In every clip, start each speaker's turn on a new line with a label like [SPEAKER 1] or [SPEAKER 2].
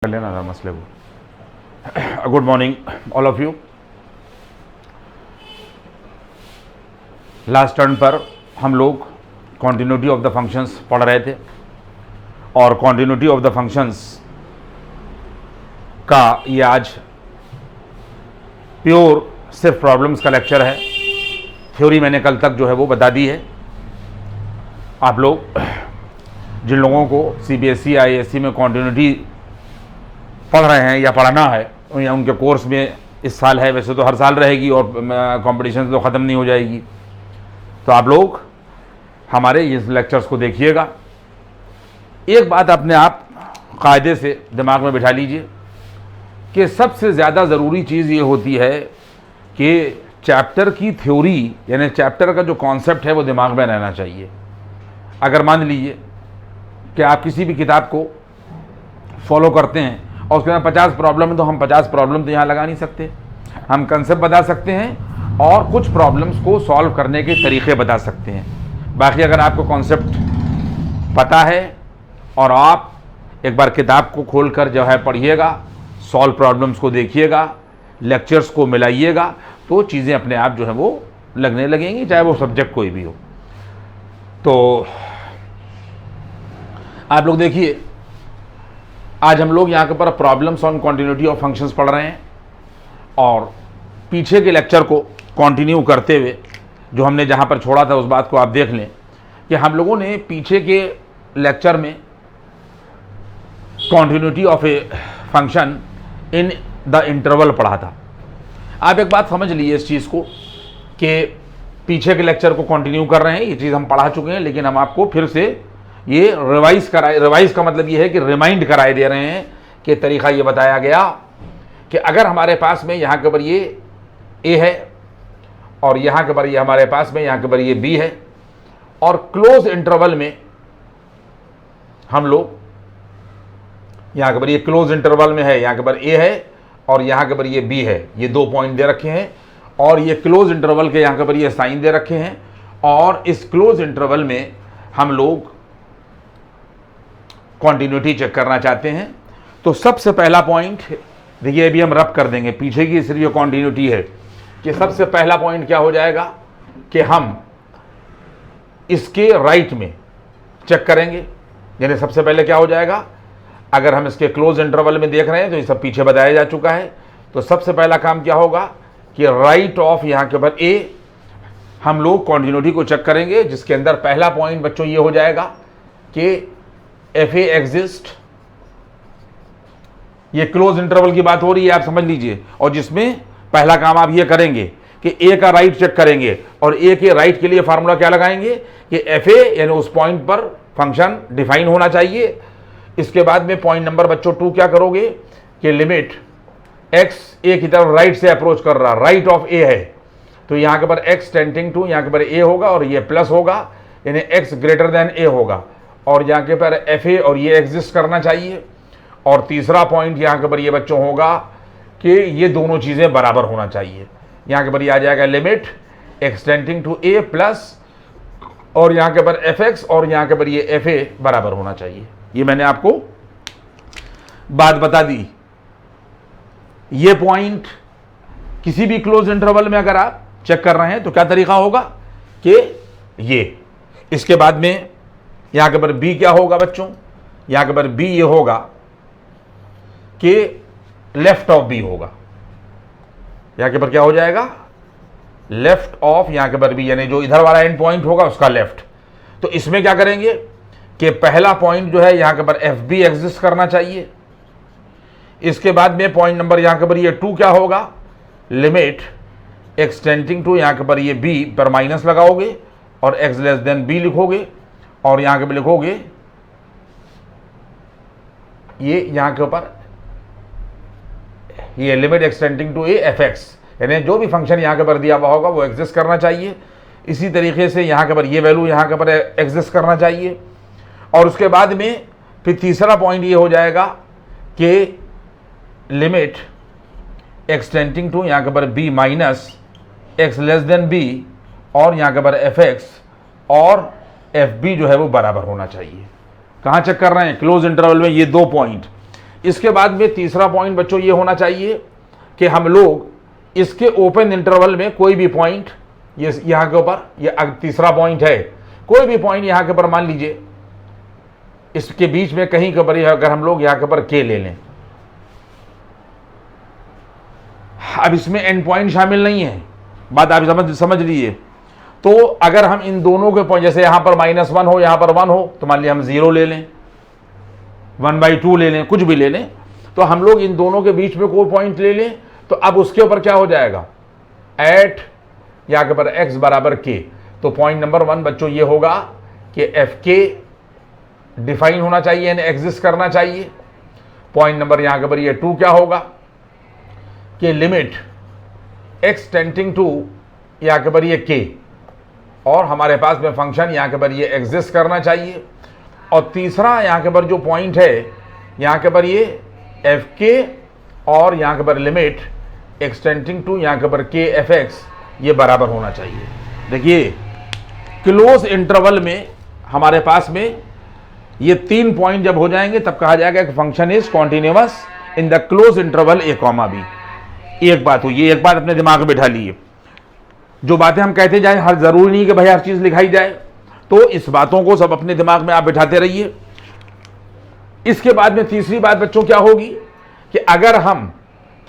[SPEAKER 1] कर लेना था मसले को। Good morning all of you. Last turn पर हम लोग कॉन्टिन्यूटी ऑफ द फंक्शंस पढ़ रहे थे और कॉन्टिन्यूटी ऑफ द फंक्शंस का ये आज प्योर सिर्फ प्रॉब्लम्स का लेक्चर है। थ्योरी मैंने कल तक जो है वो बता दी है। आप लोग जिन लोगों को सीबीएसई आईएससी में कॉन्टिन्यूटी पढ़ रहे हैं या पढ़ना है या उनके कोर्स में इस साल है, वैसे तो हर साल रहेगी और कंपटीशन तो ख़त्म नहीं हो जाएगी, तो आप लोग हमारे इस लेक्चर्स को देखिएगा। एक बात अपने आप कायदे से दिमाग में बिठा लीजिए कि सबसे ज़्यादा ज़रूरी चीज़ ये होती है कि चैप्टर की थ्योरी यानी चैप्टर का जो कॉन्सेप्ट है वो दिमाग में रहना चाहिए। अगर मान लीजिए कि आप किसी भी किताब को फॉलो करते हैं और उसके अंदर 50 प्रॉब्लम है, तो हम 50 प्रॉब्लम तो यहाँ लगा नहीं सकते। हम कंसेप्ट बता सकते हैं और कुछ प्रॉब्लम्स को सॉल्व करने के तरीके बता सकते हैं। बाकी अगर आपको कॉन्सेप्ट पता है और आप एक बार किताब को खोलकर जो है पढ़िएगा, सॉल्व प्रॉब्लम्स को देखिएगा, लेक्चर्स को मिलाइएगा, तो चीज़ें अपने आप जो है वो लगने लगेंगी, चाहे वो सब्जेक्ट कोई भी हो। तो आप लोग देखिए, आज हम लोग यहाँ के पर problems on continuity of functions पढ़ रहे हैं और पीछे के लेक्चर को कंटिन्यू करते हुए जो हमने जहाँ पर छोड़ा था उस बात को आप देख लें कि हम लोगों ने पीछे के लेक्चर में continuity of a function in the interval पढ़ा था। आप एक बात समझ लीजिए इस चीज़ को कि पीछे के लेक्चर को कंटिन्यू कर रहे हैं, ये चीज़ हम पढ़ा चुके हैं, लेकिन हम आपको फिर से ये रिवाइज का मतलब ये है कि रिमाइंड कराए दे रहे हैं कि तरीका ये बताया गया कि अगर हमारे पास में यहाँ के ऊपर ये ए है और यहाँ के ऊपर ये हमारे पास में यहाँ के ऊपर ये बी है और क्लोज इंटरवल में हम लोग यहाँ के ऊपर ये क्लोज इंटरवल में है, यहाँ के ऊपर ए है और यहाँ के ऊपर ये बी है, ये 2 पॉइंट दे रखे हैं और ये क्लोज इंटरवल के यहाँ के ऊपर ये साइन दे रखे हैं और इस क्लोज इंटरवल में हम लोग कॉन्टिन्यूटी चेक करना चाहते हैं। तो सबसे पहला पॉइंट देखिए, अभी हम रब कर देंगे पीछे की सिर्फ ये कॉन्टिन्यूटी है कि सबसे पहला पॉइंट क्या हो जाएगा कि हम इसके राइट में चेक करेंगे। यानी सबसे पहले क्या हो जाएगा, अगर हम इसके क्लोज इंटरवल में देख रहे हैं तो ये सब पीछे बताया जा चुका है। तो सबसे पहला काम क्या होगा कि राइट ऑफ यहाँ के ऊपर ए हम लोग कॉन्टिन्यूटी को चेक करेंगे, जिसके अंदर पहला पॉइंट बच्चों ये हो जाएगा कि एफ ए एग्जिस्ट। ये क्लोज इंटरवल की बात हो रही है, आप समझ लीजिए, और जिसमें पहला काम आप ये करेंगे कि ए का राइट चेक करेंगे और ए के राइट के लिए फार्मूला क्या लगाएंगे कि एफ ए यानी उस पॉइंट पर फंक्शन डिफाइन होना चाहिए। इसके बाद में पॉइंट नंबर बच्चों 2 क्या करोगे कि लिमिट एक्स ए की तरफ राइट से अप्रोच कर रहा, राइट ऑफ ए है, तो यहाँ के पर एक्स टेंडिंग टू यहाँ के पर ए होगा और ये प्लस होगा, यानी एक्स ग्रेटर देन ए होगा और यहाँ के पर एफ ए और ये एग्जिस्ट करना चाहिए। और तीसरा पॉइंट यहाँ के पर ये बच्चों होगा कि ये दोनों चीज़ें बराबर होना चाहिए। यहाँ के पर ये आ जाएगा limit x tending to a plus और यहाँ के पर एफ एक्स और यहाँ के पर ये एफ ए बराबर होना चाहिए। ये मैंने आपको बात बता दी। ये पॉइंट किसी भी क्लोज इंटरवल में अगर आप चेक कर रहे हैं तो क्या तरीका होगा कि ये, इसके बाद में यहाँ के पर बी क्या होगा बच्चों, यहाँ के पर बी ये होगा कि लेफ्ट ऑफ बी होगा। यहाँ के पर क्या हो जाएगा, लेफ्ट ऑफ यहाँ के पर बी, यानी जो इधर वाला एंड पॉइंट होगा उसका लेफ्ट। तो इसमें क्या करेंगे कि पहला पॉइंट जो है यहाँ के पर एफ बी एग्जिस्ट करना चाहिए। इसके बाद में पॉइंट नंबर यहाँ के पर ये 2 क्या होगा, लिमिट एक्स टेंडिंग टू यहाँ के पर ये बी पर माइनस लगाओगे और एक्स लेस देन बी लिखोगे और यहाँ के पर लिखोगे ये यहाँ के ऊपर ये limit x tending to a f x, यानी जो भी फंक्शन यहाँ के पर दिया हुआ होगा वो एग्जिस्ट करना चाहिए। इसी तरीके से यहाँ के पर ये वैल्यू यहाँ के पर एग्जिस्ट करना चाहिए। और उसके बाद में फिर तीसरा पॉइंट ये हो जाएगा कि लिमिट एक्सटेंडिंग टू यहाँ के पर b minus x less than b और यहाँ के पर एफ एक्स और एफ बी जो है वो बराबर होना चाहिए। कहाँ चेक कर रहे हैं, क्लोज इंटरवल में ये 2 पॉइंट, इसके बाद में तीसरा पॉइंट बच्चों ये होना चाहिए कि हम लोग इसके ओपन इंटरवल में कोई भी पॉइंट, ये यहां के ऊपर, ये तीसरा पॉइंट है, कोई भी पॉइंट यहां के ऊपर मान लीजिए इसके बीच में कहीं के ऊपर अगर हम लोग यहां के ऊपर के ले लें, अब इसमें एंड पॉइंट शामिल नहीं है, बात आप समझ लीजिए। तो अगर हम इन दोनों के पॉइंट, जैसे यहां पर -1 हो, यहां पर 1 हो, तो मान लिया हम 0 ले लें, 1/2 ले लें, कुछ भी ले लें, तो हम लोग इन दोनों के बीच में कोई पॉइंट ले लें, तो अब उसके ऊपर क्या हो जाएगा, एट यहां के पर x बराबर k। तो पॉइंट नंबर 1 बच्चों ये होगा कि एफ के डिफाइन होना चाहिए, यानी एग्जिस्ट करना चाहिए। पॉइंट नंबर यहां के पर ये 2 क्या होगा कि लिमिट x टेंडिंग टू यहां के पर ये k, और हमारे पास में फंक्शन यहां के पर ये एग्जिस्ट करना चाहिए। और तीसरा यहां के पर जो पॉइंट है यहां के पर ये एफ के, और यहां के पर लिमिट x टेंडिंग टू यहां के पर k fx ये बराबर होना चाहिए। देखिए क्लोज इंटरवल में हमारे पास में ये 3 पॉइंट जब हो जाएंगे तब कहा जाएगा कि function is continuous in the close interval a, b। एक बात हुई, ये एक बात अपने दिमाग में बैठा लीजिए। जो बातें हम कहते जाए, हर जरूरी नहीं कि भाई हर चीज लिखाई जाए, तो इस बातों को सब अपने दिमाग में आप बिठाते रहिए। इसके बाद में तीसरी बात बच्चों क्या होगी कि अगर हम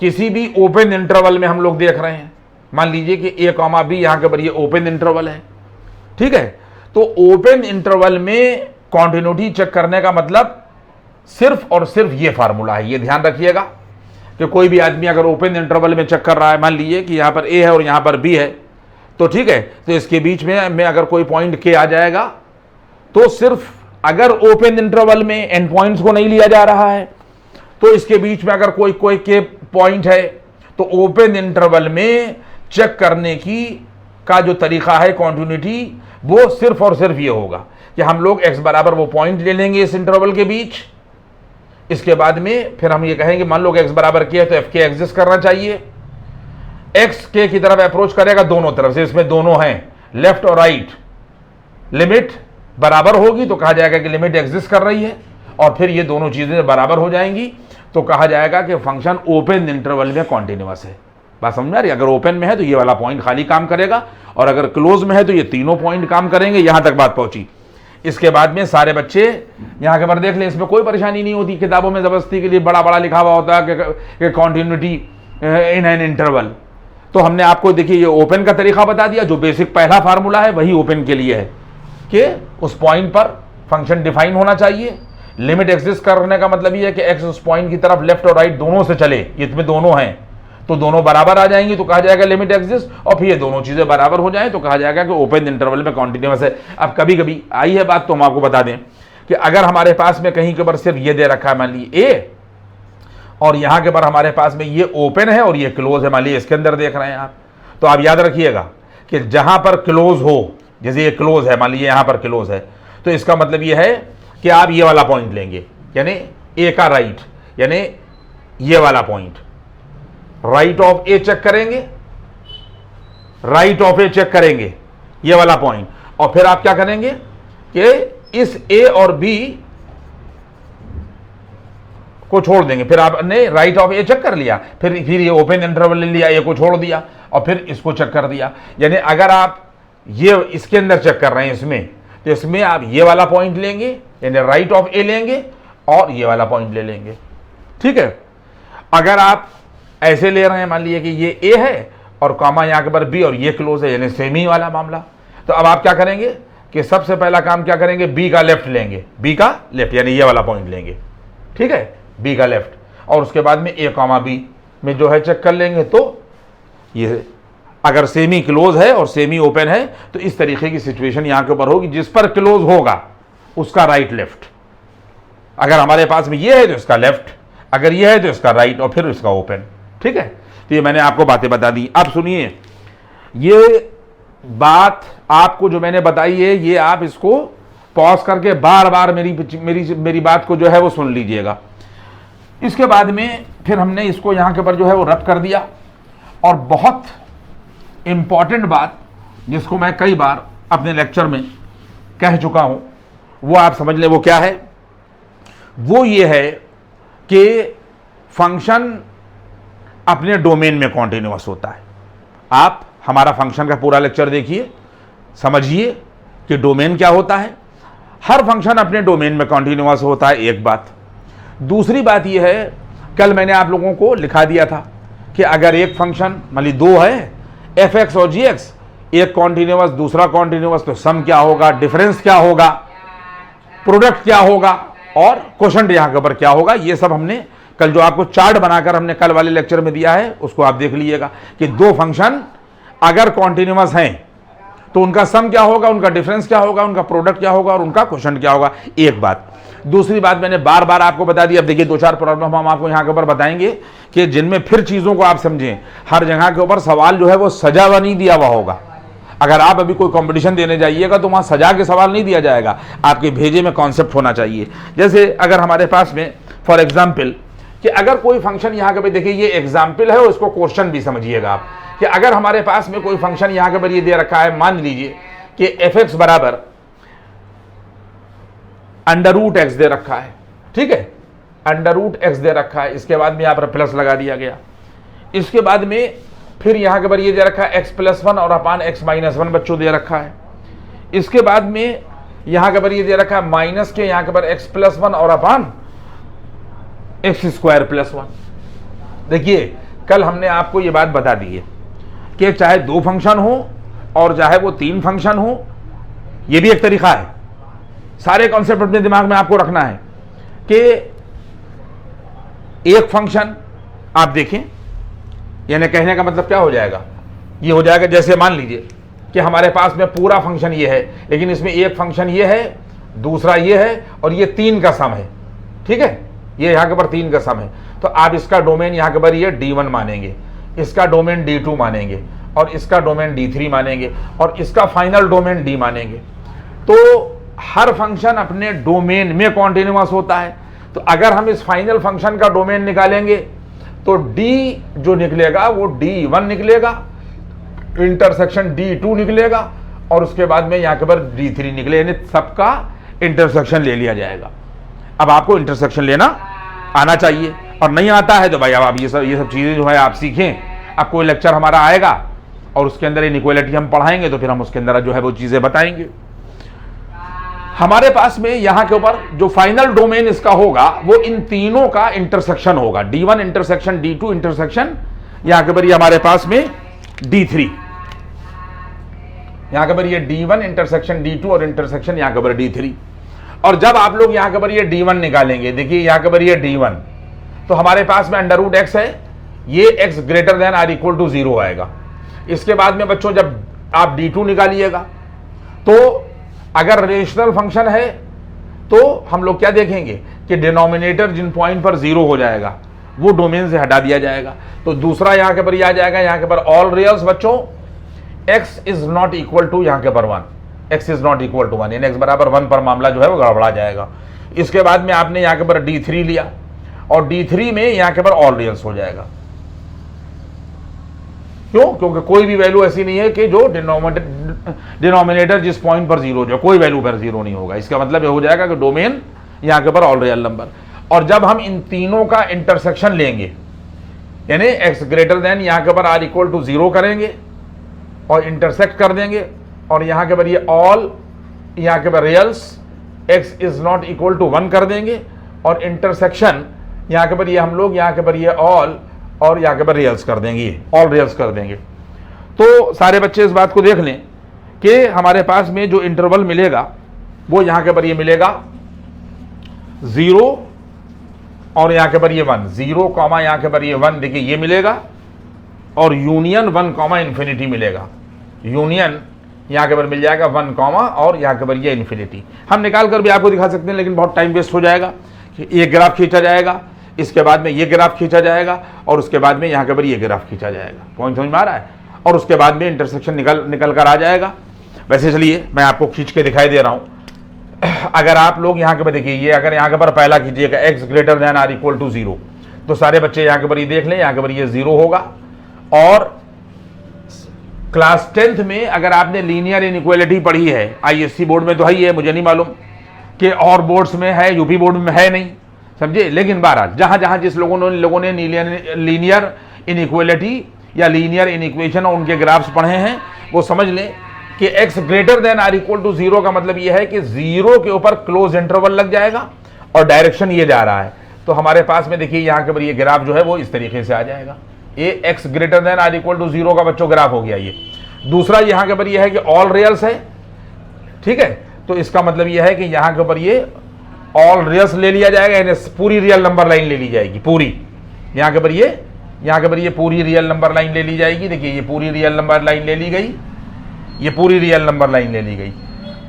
[SPEAKER 1] किसी भी ओपन इंटरवल में हम लोग देख रहे हैं, मान लीजिए कि a, b यहां के पर ये ओपन इंटरवल है, ठीक है, तो ओपन इंटरवल में कॉन्टिन्यूटी चेक करने का मतलब सिर्फ और सिर्फ ये फार्मूला है। ये ध्यान रखिएगा कि कोई भी आदमी अगर ओपन इंटरवल में चेक कर रहा है, मान लीजिए कि यहां पर a है और यहां पर b है, तो ठीक है, तो इसके बीच में अगर कोई पॉइंट k आ जाएगा, तो सिर्फ अगर ओपन इंटरवल में एंड पॉइंट्स को नहीं लिया जा रहा है, तो इसके बीच में अगर कोई के पॉइंट है, तो ओपन इंटरवल में चेक करने का जो तरीका है कॉन्टिन्यूटी, वो सिर्फ और सिर्फ ये होगा कि हम लोग x बराबर वो पॉइंट ले लेंगे इस इंटरवल के बीच। इसके बाद में फिर हम ये कहेंगे, मान लो x बराबर k है तो एफ के एग्जिस्ट करना चाहिए। x k की तरफ अप्रोच करेगा दोनों तरफ से, इसमें दोनों हैं लेफ्ट और राइट, लिमिट बराबर होगी तो कहा जाएगा कि लिमिट एग्जिस्ट कर रही है, और फिर ये दोनों चीजें बराबर हो जाएंगी तो कहा जाएगा कि फंक्शन ओपन इंटरवल में कॉन्टिन्यूअस है। बात समझ आ रही है? अगर ओपन में है तो ये वाला पॉइंट खाली काम करेगा, और अगर क्लोज में है तो ये तीनों पॉइंट काम करेंगे। यहां तक बात पहुंची। इसके बाद में सारे बच्चे यहां के पर देख लें, इसमें कोई परेशानी नहीं होती। किताबों में जबरदस्ती के लिए बड़ा बड़ा लिखा हुआ होता है कि कॉन्टिन्यूटी इन एन इंटरवल। तो हमने आपको देखिए ये ओपन का तरीका बता दिया, जो बेसिक पहला फार्मूला है वही ओपन के लिए है कि उस पॉइंट पर फंक्शन डिफाइन होना चाहिए। लिमिट एग्जिस्ट करने का मतलब ये है कि एक्स उस पॉइंट की तरफ लेफ्ट और राइट दोनों से चले, इसमें दोनों हैं तो दोनों बराबर आ जाएंगी तो कहा जाएगा लिमिट एग्जिस्ट, और फिर ये दोनों चीजें बराबर हो जाएं तो कहा जाएगा कि ओपन इंटरवल में कॉन्टिन्यूअस है। अब कभी कभी आई है बात तो हम आपको बता दें कि अगर हमारे पास में कहीं के ऊपर सिर्फ ये दे रखा है, मान लीजिए ए, और यहां के ऊपर हमारे पास में ये ओपन है और ये क्लोज है, मान लीजिए इसके अंदर देख रहे हैं आप, तो आप याद रखिएगा कि जहां पर क्लोज हो, जैसे ये क्लोज है, मान लीजिए यहां पर क्लोज है, तो इसका मतलब ये है कि आप ये वाला पॉइंट लेंगे, यानी ए का राइट, यानी ये वाला point, right of a check करेंगे, राइट ऑफ ए चेक करेंगे, ये वाला पॉइंट, और फिर आप क्या करेंगे कि इस ए और बी को छोड़ देंगे। फिर आपने राइट ऑफ ए चेक कर लिया, फिर ये ओपन इंटरवल ले लिया, ए को छोड़ दिया और फिर इसको चेक कर दिया। यानी अगर आप ये इसके अंदर चेक कर रहे हैं इसमें, तो इसमें आप ये वाला पॉइंट लेंगे, यानी राइट ऑफ ए लेंगे और ये वाला पॉइंट ले लेंगे, ठीक है। अगर आप ऐसे ले रहे हैं, मान लीजिए कि ये ए है और कॉमा यहां के पर बी और ये क्लोज है, यानी सेमी वाला मामला, तो अब आप क्या करेंगे कि सबसे पहला काम क्या करेंगे, बी का लेफ्ट लेंगे, बी का लेफ्ट यानी ये वाला पॉइंट लेंगे, ठीक है, बी का लेफ्ट, और उसके बाद में ए कॉमा बी में जो है चेक कर लेंगे। तो ये अगर सेमी क्लोज है और सेमी ओपन है तो इस तरीके की सिचुएशन यहां के ऊपर होगी, जिस पर क्लोज होगा उसका राइट लेफ्ट, अगर हमारे पास में ये है तो इसका लेफ्ट, अगर ये है तो इसका राइट और फिर इसका ओपन, ठीक है। तो ये मैंने आपको बातें बता दी। अब सुनिए, ये बात आपको जो मैंने बताई है, ये आप इसको पॉज करके बार बार मेरी बात को जो है वो सुन लीजिएगा। इसके बाद में फिर हमने इसको यहां के ऊपर जो है वो रद्द कर दिया, और बहुत इंपॉर्टेंट बात जिसको मैं कई बार अपने लेक्चर में कह चुका हूं, वो आप समझ लें वो क्या है। वो ये है कि फंक्शन अपने डोमेन में कॉन्टिन्यूअस होता है। आप हमारा फंक्शन का पूरा लेक्चर देखिए, समझिए कि डोमेन क्या होता है। हर फंक्शन अपने डोमेन में कॉन्टिन्यूअस होता है, एक बात। दूसरी बात यह है, कल मैंने आप लोगों को लिखा दिया था कि अगर एक फंक्शन मान ली दो है, एफ एक्स और जी एक्स, एक कॉन्टिन्यूअस दूसरा कॉन्टिन्यूअस, तो सम क्या होगा, डिफरेंस क्या होगा, प्रोडक्ट क्या होगा और क्वोशंट यहां के ऊपर क्या होगा। ये सब हमने कल जो आपको चार्ट बनाकर हमने कल वाले लेक्चर में दिया है उसको आप देख लीजिएगा कि दो फंक्शन अगर कॉन्टिन्यूअस हैं तो उनका सम क्या होगा, उनका डिफरेंस क्या होगा, उनका प्रोडक्ट क्या होगा और उनका क्वोशंट क्या होगा। एक बात। दूसरी बात मैंने बार बार आपको बता दी। अब देखिए दो चार प्रॉब्लम हम आपको यहां के ऊपर बताएंगे कि जिनमें फिर चीजों को आप समझें। हर जगह के ऊपर सवाल जो है वो सजा हुआ नहीं दिया हुआ होगा। अगर आप अभी कोई कंपटीशन देने जाइएगा तो वहां सजा के सवाल नहीं दिया जाएगा, आपके भेजे में कॉन्सेप्ट होना चाहिए। जैसे अगर हमारे पास में फॉर एग्जाम्पल कि अगर कोई फंक्शन यहाँ के पे देखिए, ये एग्जाम्पल है और इसको क्वेश्चन भी समझिएगा आप कि अगर हमारे पास में कोई फंक्शन यहाँ के पर ये दे रखा है, मान लीजिए कि एफ एक्स बराबर अंडर रूट एक्स दे रखा है, ठीक है, अंडर रूट एक्स दे रखा है, इसके बाद में यहाँ पर प्लस लगा दिया गया, इसके बाद में फिर यहाँ के पर ये दे रखा है एक्स प्लस वन और अपान एक्स माइनस वन बच्चों दे रखा है, इसके बाद में यहाँ के पर ये दे रखा है माइनस के यहाँ के पर एक्स प्लस वन और अपान एक्स स्क्वायर प्लस वन। देखिए कल हमने आपको ये बात बता दी है कि चाहे दो फंक्शन हो और चाहे वो तीन फंक्शन हो, ये भी एक तरीका है। सारे कॉन्सेप्ट अपने दिमाग में आपको रखना है कि एक फंक्शन आप देखें, यानी कहने का मतलब क्या हो जाएगा, ये हो जाएगा जैसे मान लीजिए कि हमारे पास में पूरा फंक्शन ये है, लेकिन इसमें एक फंक्शन ये है, दूसरा ये है और ये तीन का सम है, ठीक है, ये यहाँ के पर तीन का सम है। तो आप इसका डोमेन यहाँ के पर ये D1 मानेंगे, इसका डोमेन D2 मानेंगे और इसका डोमेन D3 मानेंगे और इसका फाइनल डोमेन D मानेंगे। तो हर फंक्शन अपने डोमेन में कॉन्टिन्यूअस होता है। तो अगर हम इस फाइनल फंक्शन का डोमेन निकालेंगे तो D जो निकलेगा वो D1 निकलेगा, इंटरसेक्शन D2 निकलेगा और उसके बाद में यहाँ के पर D3 निकले, यानी सबका इंटरसेक्शन ले लिया जाएगा। अब आपको इंटरसेक्शन लेना आना चाहिए और नहीं आता है तो भाई अब आप ये सब चीज़ें जो है आप सीखें। अब कोई लेक्चर हमारा आएगा और उसके अंदर इनइक्वालिटी हम पढ़ाएंगे तो फिर हम उसके अंदर जो है वो चीज़ें बताएंगे। हमारे पास में यहाँ के ऊपर जो फाइनल डोमेन इसका होगा वो इन तीनों का इंटरसेक्शन होगा, D1 इंटरसेक्शन D2 इंटरसेक्शन यहाँ के ऊपर ये हमारे पास में D3, यहाँ के ऊपर ये D1 इंटरसेक्शन D2 और इंटरसेक्शन यहाँ के ऊपर D3। और जब आप लोग यहाँ के ऊपर ये D1 निकालेंगे, देखिए यहाँ के ऊपर ये D1, तो हमारे पास में अंडर रूट एक्स है, ये x greater than or equal to 0 आएगा। इसके बाद में बच्चों जब आप D2 निकालिएगा तो अगर रेशनल फंक्शन है तो हम लोग क्या देखेंगे कि डिनोमिनेटर जिन पॉइंट पर 0 हो जाएगा वो डोमेन से हटा दिया जाएगा। तो दूसरा यहाँ के पर आ जाएगा, यहाँ के पर ऑल रियल्स बच्चों x is not equal to यहाँ के पर 1, x is not equal to 1, यानी x बराबर 1 पर मामला जो है वो गड़बड़ा जाएगा। इसके बाद में आपने यहाँ के पर D3 लिया और D3 में यहाँ के पर ऑल रियल्स हो जाएगा। क्यों? क्योंकि कोई भी वैल्यू ऐसी नहीं है कि जो डिनोमिनेटर जिस पॉइंट पर 0 जो कोई वैल्यू पर 0 नहीं होगा। इसका मतलब ये हो जाएगा कि डोमेन यहाँ के पर ऑल रियल नंबर। और जब हम इन तीनों का इंटरसेक्शन लेंगे यानी x ग्रेटर देन यहाँ के पर r इक्वल टू 0 करेंगे और इंटरसेक्ट कर देंगे और यहाँ के पर ये ऑल यहाँ के पर reals x is not equal to 1 कर देंगे और इंटरसेक्शन यहाँ के पर ये हम लोग यहाँ के पर ये ऑल और यहाँ के पर रियल्स कर देंगे, ऑल रियल्स कर देंगे। तो सारे बच्चे इस बात को देख लें कि हमारे पास में जो इंटरवल मिलेगा वो यहाँ के पर ये मिलेगा 0 और यहाँ के पर ये 1, 0 कॉमा यहाँ के पर ये 1, देखिए ये मिलेगा और यूनियन 1 कॉमा इन्फिनिटी मिलेगा। यूनियन यहाँ के पर मिल जाएगा 1 कॉमा और यहाँ के पर ये इन्फिनिटी। हम निकाल कर भी आपको दिखा सकते हैं लेकिन बहुत टाइम वेस्ट हो जाएगा। ये ग्राफ खींचा जाएगा, इसके बाद में ये ग्राफ खींचा जाएगा और उसके बाद में यहाँ के पर ये ग्राफ खींचा जाएगा। पॉइंट समझ में आ रहा है? और उसके बाद में इंटरसेक्शन निकल कर आ जाएगा। वैसे चलिए मैं आपको खींच के दिखाई दे रहा हूँ। अगर आप लोग यहाँ के पर देखिए, ये अगर यहाँ के पर पहला खींचिएगा x greater than or equal to 0, तो सारे बच्चे यहाँ के पर ये देख लें, यहाँ के पर ये 0 होगा। और क्लास 10th में अगर आपने लीनियर इनइक्वालिटी पढ़ी है, ISC बोर्ड में तो है ही है, मुझे नहीं मालूम कि और बोर्ड्स में है, यूपी बोर्ड में है नहीं, समझे। लेकिन बहरहाल जहां जहां जिस लोगों ने लीनियर इनइक्वालिटी या लीनियर इनइक्वेशन और उनके ग्राफ्स पढ़े हैं वो समझ लें कि x greater than or equal to 0 का मतलब ये है कि 0 के ऊपर क्लोज इंटरवल लग जाएगा और डायरेक्शन ये जा रहा है। तो हमारे पास में देखिए यहाँ के ऊपर ये ग्राफ जो है वो इस तरीके से आ जाएगा। ये x greater than or equal to 0 का बच्चों ग्राफ हो गया। ये दूसरा यहाँ के ऊपर ये है कि ऑल रियल्स है, ठीक है। तो इसका मतलब ये है कि यहाँ के ऊपर ये ऑल रियल्स ले लिया जाएगा, यानी पूरी रियल नंबर लाइन ले ली जाएगी पूरी। यहाँ के ऊपर ये पूरी रियल नंबर लाइन ले ली जाएगी। देखिए ये पूरी रियल नंबर लाइन ले ली गई, ये पूरी रियल नंबर लाइन ले ली गई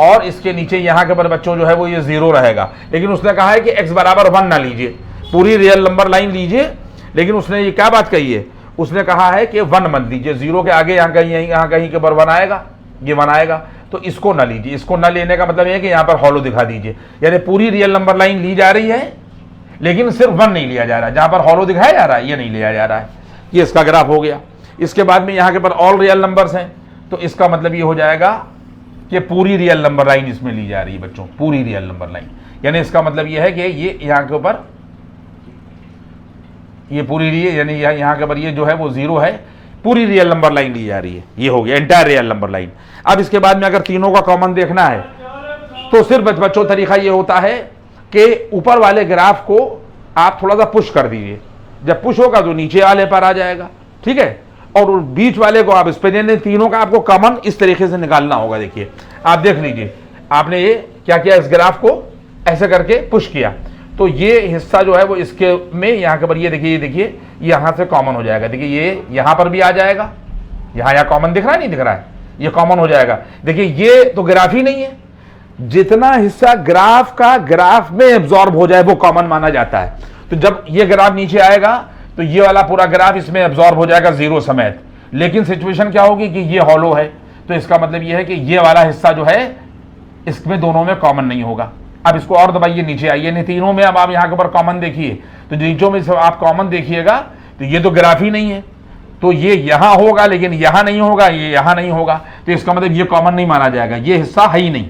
[SPEAKER 1] और इसके नीचे यहाँ के ऊपर बच्चों जो है वो ये 0 रहेगा। लेकिन उसने कहा है कि x बराबर 1 ना लीजिए, पूरी रियल नंबर लाइन लीजिए। लेकिन उसने ये क्या बात कही है, उसने कहा है कि 1 मत लीजिए, 0 के आगे यहाँ कहीं के ऊपर 1 आएगा, ये 1 आएगा, तो इसको ना लीजिए। इसको ना लेने का मतलब ये है कि यहाँ पर हॉलो दिखा दीजिए, यानी पूरी रियल नंबर लाइन ली जा रही है लेकिन सिर्फ 1 नहीं लिया जा रहा है, जहाँ पर हॉलो दिखाया जा रहा है ये नहीं लिया जा रहा है। ये इसका ग्राफ हो गया। इसके बाद में यहाँ के पर ऑल रियल नंबर्स हैं, तो इसका मतलब ये हो जाएगा कि पूरी रियल नंबर लाइन इसमें ली जा रही है बच्चों, पूरी रियल नंबर लाइन। यानी इसका मतलब ये है कि ये यहाँ के ऊपर ये पूरी रियल, यानी यहाँ के ऊपर ये जो है वो 0 है, पूरी रियल नंबर लाइन ली जा रही है। ये हो गया एंटायर रियल नंबर लाइन। अब इसके बाद में अगर तीनों का कॉमन देखना है तो सिर्फ बच्चों तरीका ये होता है कि ऊपर वाले ग्राफ को आप थोड़ा सा पुश कर दीजिए, जब पुश होगा तो नीचे वाले पर आ जाएगा, ठीक है। और बीच वाले को आप इस पे देने, तीनों का आपको कॉमन इस तरीके से निकालना होगा। देखिए आप देख लीजिए, आपने ये क्या किया, इस ग्राफ को ऐसे करके पुश किया तो ये हिस्सा जो है वो इसके में यहाँ के ऊपर ये देखिए यहाँ से कॉमन हो जाएगा। देखिए ये यहाँ पर भी आ जाएगा, यहाँ कॉमन दिख रहा है, नहीं दिख रहा है, ये कॉमन हो जाएगा। देखिए ये तो ग्राफ ही नहीं है, जितना हिस्सा ग्राफ का ग्राफ में एब्जॉर्ब हो जाए वो कॉमन माना जाता है। तो जब ये ग्राफ नीचे आएगा तो ये वाला पूरा ग्राफ इसमें एब्जॉर्ब हो जाएगा 0 समेत। लेकिन सिचुएशन क्या होगी कि ये हॉलो है, तो इसका मतलब ये है कि ये वाला हिस्सा जो है इसमें दोनों में कॉमन नहीं होगा। अब इसको और दबाइए, नीचे आइए, नहीं तीनों में अब आप यहाँ के ऊपर कॉमन देखिए, तो नीचों में आप कॉमन देखिएगा तो ये तो ग्राफ ही नहीं है, तो ये यहाँ होगा लेकिन यहाँ नहीं होगा, ये यहाँ नहीं होगा, तो इसका मतलब ये कॉमन नहीं माना जाएगा, ये हिस्सा है ही नहीं।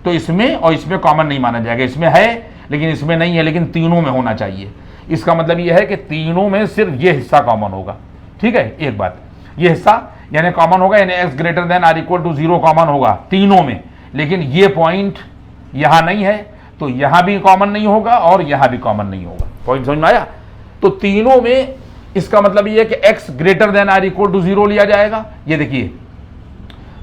[SPEAKER 1] तो इसमें और इसमें कॉमन नहीं माना जाएगा, इसमें है लेकिन इसमें नहीं है, लेकिन तीनों में होना चाहिए। इसका मतलब यह है कि तीनों में सिर्फ ये हिस्सा कॉमन होगा, ठीक है। एक बात, ये हिस्सा यानी कॉमन होगा, यानी x greater than or equal to 0 कॉमन होगा तीनों में, लेकिन ये पॉइंट यहां नहीं है तो यहां भी कॉमन नहीं होगा और यहां भी कॉमन नहीं होगा। पॉइंट समझ में आया। तो तीनों में इसका मतलब ये है कि x greater than or equal to 0 लिया जाएगा। ये देखिए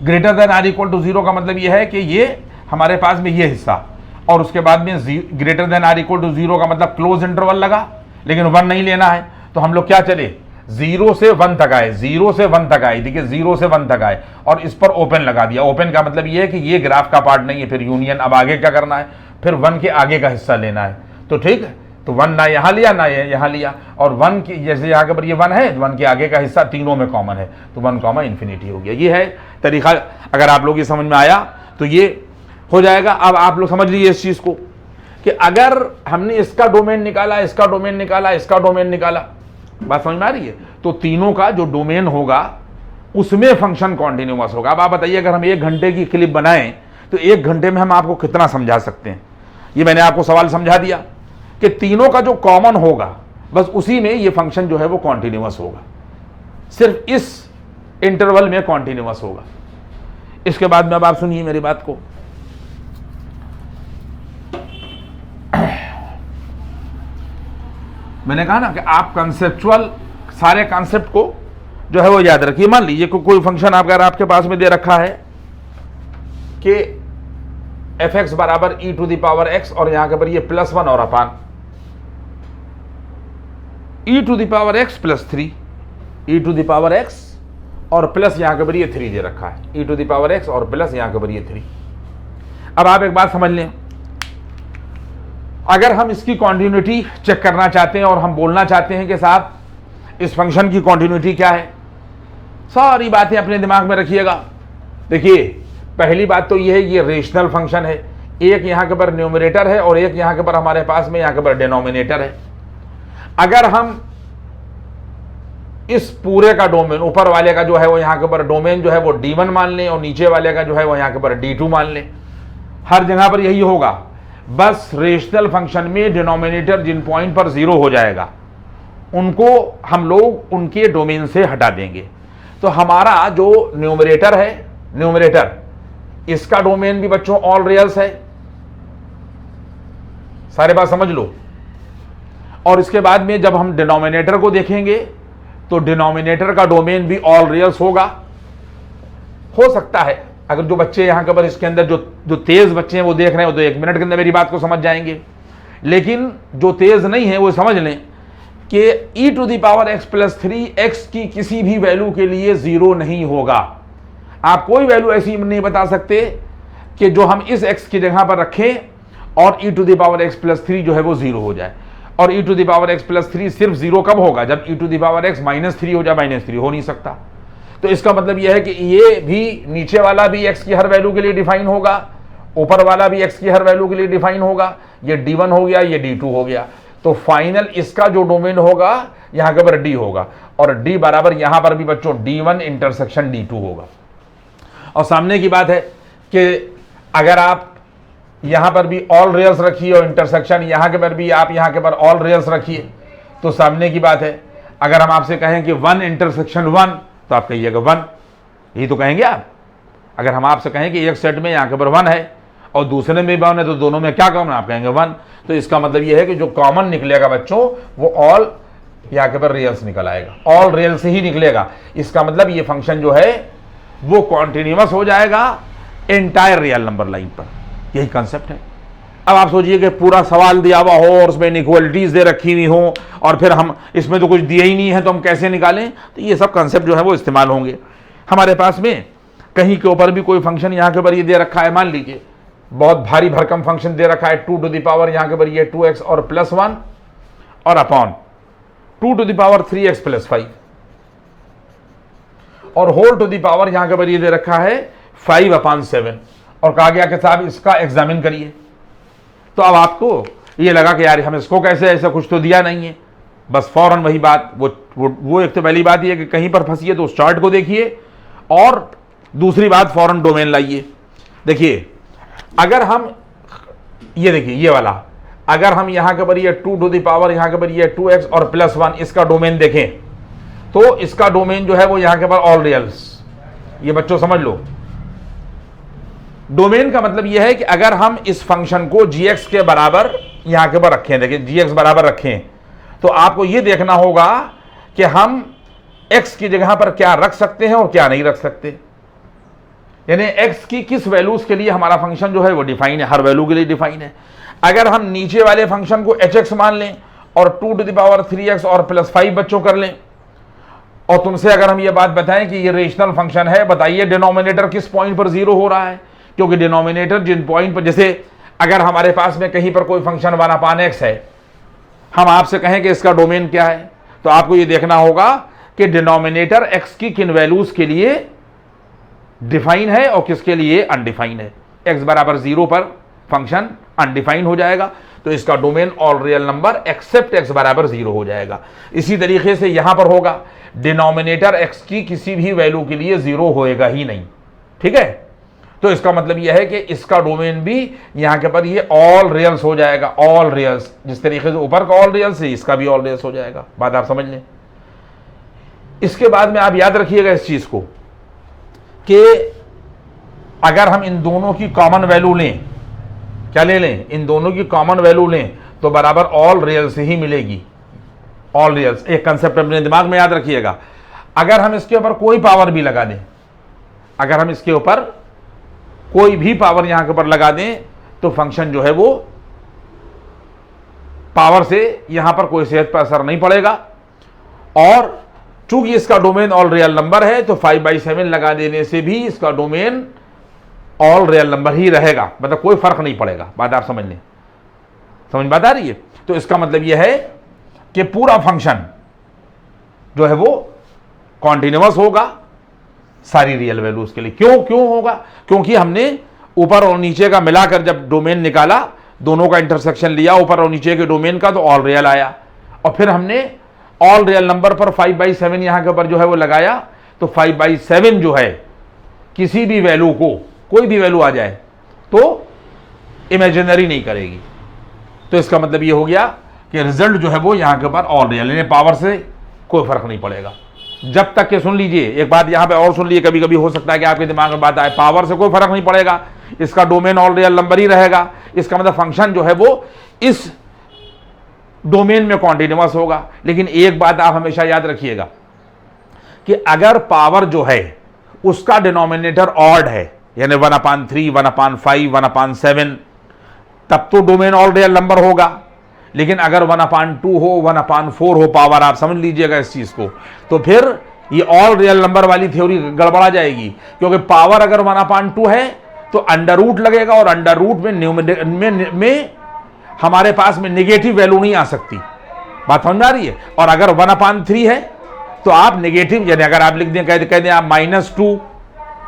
[SPEAKER 1] greater than or equal to 0 का मतलब ये है कि ये हमारे पास में ये हिस्सा, और उसके बाद में greater than or equal to 0 का मतलब क्लोज इंटरवल लगा, लेकिन 1 नहीं लेना है। तो हम लोग क्या चले, 0 से 1 तक आए, 0 से 1 तक आए, देखिए 0 से 1 तक आए और इस पर ओपन लगा दिया। ओपन का मतलब ये है कि ये ग्राफ का पार्ट नहीं है, फिर यूनियन। अब आगे क्या करना है, फिर 1 के आगे का हिस्सा लेना है, तो ठीक है। तो 1 ना यहाँ लिया ना यहाँ लिया, और 1 की जैसे यहाँ के ऊपर ये 1 है, 1 के आगे का हिस्सा तीनों में कॉमन है, तो 1 कॉमा इन्फिनिटी हो गया। ये है तरीका। अगर आप लोग ये समझ में आया तो ये हो जाएगा। अब आप लोग समझ लीजिए इस चीज को कि अगर हमने इसका डोमेन निकाला, इसका डोमेन निकाला, इसका डोमेन निकाला, बात समझ में आ रही है, तो तीनों का जो डोमेन होगा उसमें फंक्शन कॉन्टिन्यूअस होगा। अब आप बताइए, अगर हम 1 घंटे की क्लिप बनाएं तो 1 घंटे में हम आपको कितना समझा सकते हैं। ये मैंने आपको सवाल समझा दिया कि तीनों का जो कॉमन होगा बस उसी में ये फंक्शन जो है वो कॉन्टिन्यूअस होगा, सिर्फ इस इंटरवल में कॉन्टिन्यूअस होगा। इसके बाद में अब आप सुनिए मेरी बात को। मैंने कहा ना कि आप कंसेप्चुअल सारे कॉन्सेप्ट को जो है वो याद रखिए। मान लीजिए कोई फंक्शन अगर आपके पास में दे रखा है कि f(x) बराबर e⁻x और यहां के पर ये +1 और अपान e⁻x +3, e⁻x और प्लस यहां के पर ये 3 दे रखा है, e⁻x और प्लस यहां के पर ये 3। अब आप एक बात समझ लें, अगर हम इसकी कॉन्टिन्यूटी चेक करना चाहते हैं और हम बोलना चाहते हैं कि साहब इस फंक्शन की कॉन्टिन्यूटी क्या है, सारी बातें अपने दिमाग में रखिएगा। देखिए पहली बात तो ये है, ये रेशनल फंक्शन है, एक यहाँ के पर न्यूमरेटर है और एक यहाँ के पर हमारे पास में यहाँ के पर डिनोमिनेटर है। अगर हम इस पूरे का डोमेन, ऊपर वाले का जो है वो यहाँ के पर डोमेन जो है वो D1 मान लें और नीचे वाले का जो है वो यहाँ के पर D2 मान लें, हर जगह पर यही होगा। बस रेशनल फंक्शन में डिनोमिनेटर जिन पॉइंट पर 0 हो जाएगा उनको हम लोग उनके डोमेन से हटा देंगे। तो हमारा जो न्यूमरेटर है, न्यूमरेटर, इसका डोमेन भी बच्चों ऑल रियल्स है। सारे बात समझ लो। और इसके बाद में जब हम डिनोमिनेटर को देखेंगे तो डिनोमिनेटर का डोमेन भी ऑल रियल्स होगा। हो सकता है अगर जो बच्चे यहां के ऊपर इसके अंदर जो तेज बच्चे हैं वो देख रहे हो तो 1 मिनट के अंदर मेरी बात को समझ जाएंगे, लेकिन जो तेज नहीं है वो समझ लें कि e⁻x+3 x की किसी भी वैल्यू के लिए 0 नहीं होगा। आप कोई वैल्यू ऐसी नहीं बता सकते कि जो हम इस x की जगह पर रखें और e⁻x+3 जो है वो 0 हो जाए। और e⁻x+3 सिर्फ 0 कब होगा? जब e⁻x-3 हो जाए, -3 हो नहीं सकता। तो इसका मतलब यह है कि ये भी नीचे वाला भी x की हर वैल्यू के लिए डिफाइन होगा, ऊपर वाला भी x की हर वैल्यू के लिए डिफाइन होगा। ये d1 हो गया, ये d2 हो गया। तो फाइनल इसका जो डोमेन होगा यहां के ऊपर d होगा और d बराबर यहां पर भी बच्चों d1 इंटरसेक्शन d2 होगा। और सामने की बात है कि अगर आप यहां पर भी ऑल रियल्स रखिए और इंटरसेक्शन यहां के पर भी आप यहां के पर ऑल रियल्स रखिए, तो सामने की बात है अगर हम आपसे कहें कि 1 इंटरसेक्शन 1 तो आप कहिएगा 1, यही तो कहेंगे आप। अगर हम आपसे कहें कि एक सेट में यहां के पर 1 है और दूसरे में 1 है तो दोनों में क्या कॉमन? आप कहेंगे 1। तो इसका मतलब यह है कि जो कॉमन निकलेगा बच्चों वो ऑल यहां के पर रियल्स निकल आएगा, ऑल रियल से ही निकलेगा। इसका मतलब ये फंक्शन जो है वो कॉन्टिन्यूअस हो जाएगा एंटायर रियल नंबर लाइन पर। यही कंसेप्ट है। अब आप सोचिए कि पूरा सवाल दिया हुआ हो और उसमें इनइक्वालिटीज दे रखी हुई हो और फिर हम इसमें तो कुछ दिया ही नहीं है तो हम कैसे निकालें? तो ये सब कंसेप्ट जो है वो इस्तेमाल होंगे। हमारे पास में कहीं के ऊपर भी कोई फंक्शन यहाँ के ऊपर ये दे रखा है, मान लीजिए बहुत भारी भरकम फंक्शन दे रखा है 2 टू द पावर यहाँ के ऊपर ये 2x और +1 और upon 2 to the power 3x + 5 और होल टू द पावर यहाँ के ऊपर ये दे रखा है 5/7 और कहा गया कि साहब इसका एग्जामिन करिए। तो अब आपको ये लगा कि यार हम इसको कैसे, ऐसा कुछ तो दिया नहीं है। बस फौरन वही बात वो एक तो पहली बात ये है कि कहीं पर फंसिए तो उस चार्ट को देखिए और दूसरी बात फौरन डोमेन लाइए। देखिए अगर हम ये देखिए ये वाला, अगर हम यहां के ऊपर ये 2 टू द पावर यहां के ऊपर ये 2x और +1 इसका डोमेन देखें तो इसका डोमेन जो है वो यहां के ऊपर ऑल रियल्स। ये बच्चों समझ लो, डोमेन का मतलब यह है कि अगर हम इस फंक्शन को gx के बराबर यहां के ऊपर रखें, देखिए gx बराबर रखें, तो आपको यह देखना होगा कि हम x की जगह पर क्या रख सकते हैं और क्या नहीं रख सकते। यानी x की किस वैल्यूज के लिए हमारा फंक्शन जो है वो डिफाइन है, हर वैल्यू के लिए डिफाइन है। अगर हम नीचे वाले फंक्शन को hx मान लें और 2 टू द पावर 3x और +5 बच्चों कर लें और तुमसे अगर हम ये बात बताएं कि ये रेशनल फंक्शन है, बताइए डिनोमिनेटर किस पॉइंट पर 0 हो रहा है? क्योंकि डिनोमिनेटर जिन पॉइंट पर, जैसे अगर हमारे पास में कहीं पर कोई फंक्शन 1/x है, हम आपसे कहें कि इसका डोमेन क्या है, तो आपको ये देखना होगा कि डिनोमिनेटर x की किन वैल्यूज के लिए डिफाइन है और किसके लिए अनडिफाइन है। x बराबर 0 पर फंक्शन अनडिफाइन हो जाएगा तो इसका domain all real number except x बराबर 0 हो जाएगा। इसी तरीके से यहां पर होगा डिनोमिनेटर x की किसी भी वैल्यू के लिए 0 होएगा ही नहीं, ठीक है। तो इसका मतलब यह है कि इसका डोमेन भी यहां के पर ये ऑल रियल्स हो जाएगा, ऑल रियल्स। जिस तरीके से ऊपर का ऑल रियल्स है इसका भी ऑल रियल्स हो जाएगा। बात आप समझ लें। इसके बाद में आप याद रखिएगा इस चीज को कि अगर हम इन दोनों की कॉमन वैल्यू लें, क्या ले लें? इन दोनों की कॉमन वैल्यू लें तो बराबर ऑल रियल्स ही मिलेगी, ऑल रियल्स। एक कंसेप्ट अपने दिमाग में याद रखिएगा। अगर हम इसके ऊपर कोई पावर भी लगा दें, अगर हम इसके ऊपर कोई भी पावर यहां के ऊपर लगा दें तो फंक्शन जो है वो पावर से यहां पर कोई सेहत पर असर नहीं पड़ेगा। और चूंकि इसका डोमेन ऑल रियल नंबर है तो 5/7 लगा देने से भी इसका डोमेन ऑल रियल नंबर ही रहेगा, मतलब कोई फर्क नहीं पड़ेगा। बात आप समझ लें, समझ बात आ रही है? तो इसका मतलब यह है कि पूरा फंक्शन जो है वो कॉन्टिन्यूअस होगा सारी रियल वैल्यूज के लिए। क्यों होगा? क्योंकि हमने ऊपर और नीचे का मिलाकर जब डोमेन निकाला, दोनों का इंटरसेक्शन लिया ऊपर और नीचे के डोमेन का, तो ऑल रियल आया। और फिर हमने ऑल रियल नंबर पर 5/7 यहां के ऊपर जो है वो लगाया, तो 5/7 जो है किसी भी वैल्यू को, कोई भी वैल्यू आ जाए तो इमेजिनरी नहीं करेगी। तो इसका मतलब ये हो गया कि रिजल्ट जो है वो यहाँ के ऊपर ऑल रियल, यानी पावर से कोई फर्क नहीं पड़ेगा। जब तक के सुन लीजिए, एक बात यहाँ पे और सुन लीजिए, कभी कभी हो सकता है कि आपके दिमाग में बात आए, पावर से कोई फर्क नहीं पड़ेगा, इसका डोमेन ऑल रियल नंबर ही रहेगा, इसका मतलब फंक्शन जो है वो इस डोमेन में कॉन्टिन्यूअस होगा। लेकिन एक बात आप हमेशा याद रखिएगा कि अगर पावर जो है उसका डिनोमिनेटर ऑड है, यानी 1/3, 1/5, 1/7, तब तो डोमेन ऑल रियल नंबर होगा। लेकिन अगर 1/2 हो, 1/4 हो पावर, आप समझ लीजिएगा इस चीज को, तो फिर ये ऑल रियल नंबर वाली थ्योरी गड़बड़ा जाएगी। क्योंकि पावर अगर 1/2 है तो अंडर रूट लगेगा, और अंडर रूट में हमारे पास में नेगेटिव वैल्यू नहीं आ सकती। बात समझ आ रही है। और अगर 1/3 है तो आप नेगेटिव, यानी अगर आप लिख दें, कह दें आप -2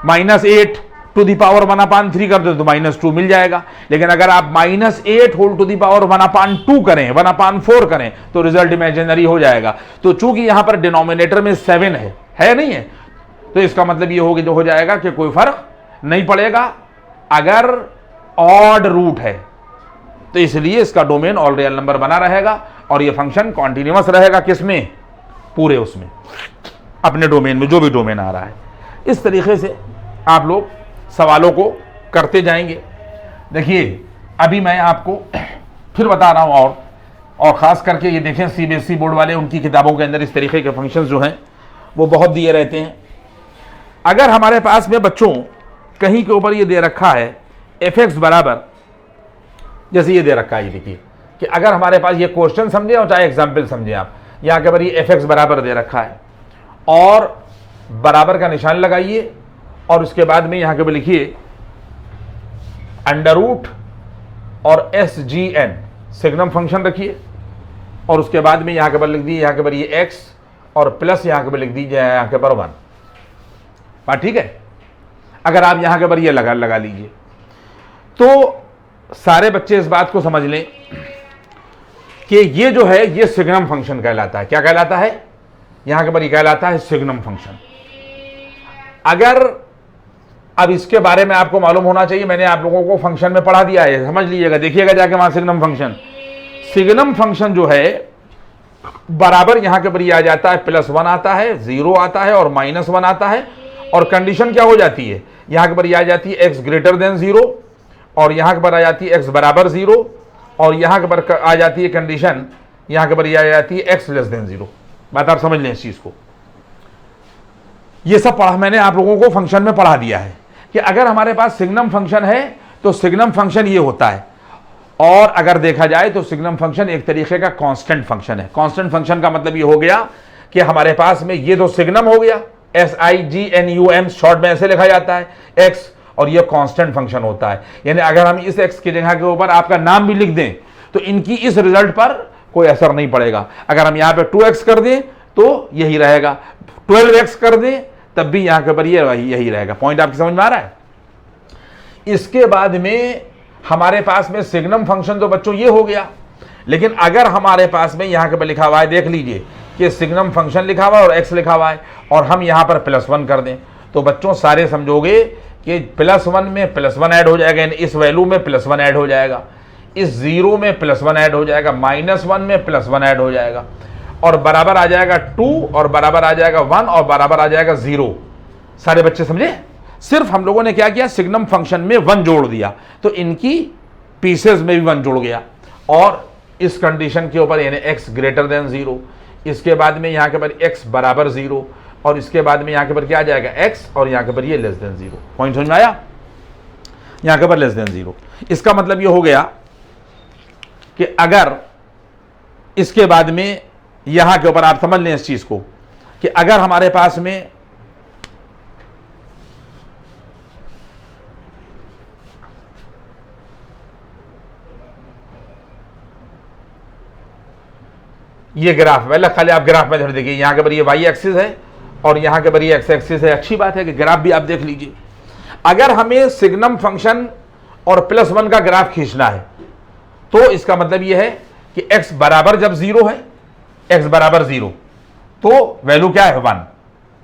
[SPEAKER 1] -8 टू दी पावर 1/3 कर दो तो -2 मिल जाएगा। लेकिन अगर आप -8 होल टू दी पावर 1/2 करें, 1/4 करें, तो रिजल्ट इमेजिनरी हो जाएगा। तो चूंकि यहां पर डिनोमिनेटर में 7 है नहीं है, तो इसका मतलब ये हो जाएगा कि कोई फर्क नहीं पड़ेगा अगर ऑड रूट है। तो इसलिए इसका डोमेन ऑल रियल नंबर बना रहेगा और ये फंक्शन कॉन्टिन्यूअस रहेगा। किसमें? पूरे उसमें, अपने डोमेन में, जो भी डोमेन आ रहा है। इस तरीके से आप लोग सवालों को करते जाएंगे। देखिए अभी मैं आपको फिर बता रहा हूं, और ख़ास करके ये देखें सीबीएसई बोर्ड वाले, उनकी किताबों के अंदर इस तरीके के फंक्शंस जो हैं वो बहुत दिए रहते हैं। अगर हमारे पास में बच्चों कहीं के ऊपर ये दे रखा है f(x) बराबर, जैसे ये दे रखा है, ये देखिए कि अगर हमारे पास ये क्वेश्चन समझे और चाहे एग्जाम्पल समझे आप, यहाँ के ऊपर ये f(x) बराबर दे रखा है और बराबर का निशान लगाइए, और उसके बाद में यहाँ के ऊपर लिखिए अंडर रूट और SGN सिग्नम फंक्शन रखिए, और उसके बाद में यहाँ के ऊपर लिख दीजिए, यहाँ के ऊपर ये x और प्लस यहाँ के ऊपर लिख दीजिए यहाँ के ऊपर 1। बात ठीक है? अगर आप यहाँ के ऊपर ये लगा लीजिए, तो सारे बच्चे इस बात को समझ लें कि ये जो है ये सिग्नम फंक्शन कहलाता है। क्या कहलाता है? यहाँ के ऊपर ये कहलाता है सिग्नम फंक्शन। अगर अब इसके बारे में आपको मालूम होना चाहिए, मैंने आप लोगों को फंक्शन में पढ़ा दिया है, समझ लीजिएगा, देखिएगा जाके वहां सिग्नम फंक्शन। सिग्नम फंक्शन जो है बराबर यहाँ के ऊपर आ जाता है, +1 आता है, 0 आता है और -1 आता है, और कंडीशन क्या हो जाती है, यहाँ के ऊपर आ जाती है x ग्रेटर देन 0, और यहाँ के ऊपर आ जाती है x बराबर 0, और यहाँ के ऊपर आ जाती है कंडीशन, यहाँ के ऊपर आ जाती है x लेस देन 0। बात आप समझ लें इस चीज को। ये सब पढ़ा मैंने आप लोगों को फंक्शन में पढ़ा दिया है कि अगर हमारे पास सिग्नम फंक्शन है तो सिग्नम फंक्शन ये होता है। और अगर देखा जाए तो सिग्नम फंक्शन एक तरीके का कांस्टेंट फंक्शन है। कांस्टेंट फंक्शन का मतलब ये हो गया कि हमारे पास में ये तो सिग्नम हो गया, SIGNUM शॉर्ट में ऐसे लिखा जाता है x, और ये कांस्टेंट फंक्शन होता है। यानी अगर हम इस x की जगह के ऊपर आपका नाम भी लिख दें तो इनकी इस रिजल्ट पर कोई असर नहीं पड़ेगा। अगर हम यहाँ पे 2x कर दें तो यही रहेगा, 12x कर दें तब भी यहाँ के ऊपर यही रहेगा। पॉइंट आपकी समझ में आ रहा है? इसके बाद में हमारे पास में सिग्नम फंक्शन तो बच्चों ये हो गया, लेकिन अगर हमारे पास में यहाँ के ऊपर लिखा हुआ है, देख लीजिए कि सिग्नम फंक्शन लिखा हुआ है और x लिखा हुआ है, और हम यहाँ पर +1 कर दें, तो बच्चों सारे समझोगे कि +1 में +1 ऐड हो जाएगा, यानी इस वैल्यू में +1 ऐड हो जाएगा, इस 0 में +1 ऐड हो जाएगा, -1 में +1 ऐड हो जाएगा, और बराबर आ जाएगा 2, और बराबर आ जाएगा 1, और बराबर आ जाएगा 0। सारे बच्चे समझे? सिर्फ हम लोगों ने क्या किया, सिग्नम फंक्शन में 1 जोड़ दिया, तो इनकी पीसेस में भी 1 जुड़ गया, और इस कंडीशन के ऊपर यानी x ग्रेटर देन 0, इसके बाद में यहाँ के ऊपर x बराबर 0, और इसके बाद में यहाँ के ऊपर क्या आ जाएगा x, और यहाँ के ऊपर ये लेस देन 0। पॉइंट समझ में आया? यहाँ के ऊपर लेस देन 0। इसका मतलब ये हो गया कि अगर इसके बाद में यहाँ के ऊपर आप समझ लें इस चीज को कि अगर हमारे पास में ये ग्राफ, पहले खाली आप ग्राफ में देखिए, यहाँ के ऊपर ये y एक्सिस है और यहाँ के ऊपर ये x एक्सिस है। अच्छी बात है कि ग्राफ भी आप देख लीजिए। अगर हमें सिग्नम फंक्शन और +1 का ग्राफ खींचना है तो इसका मतलब ये है कि x बराबर जब 0 है, x बराबर 0 तो वैल्यू क्या है 1,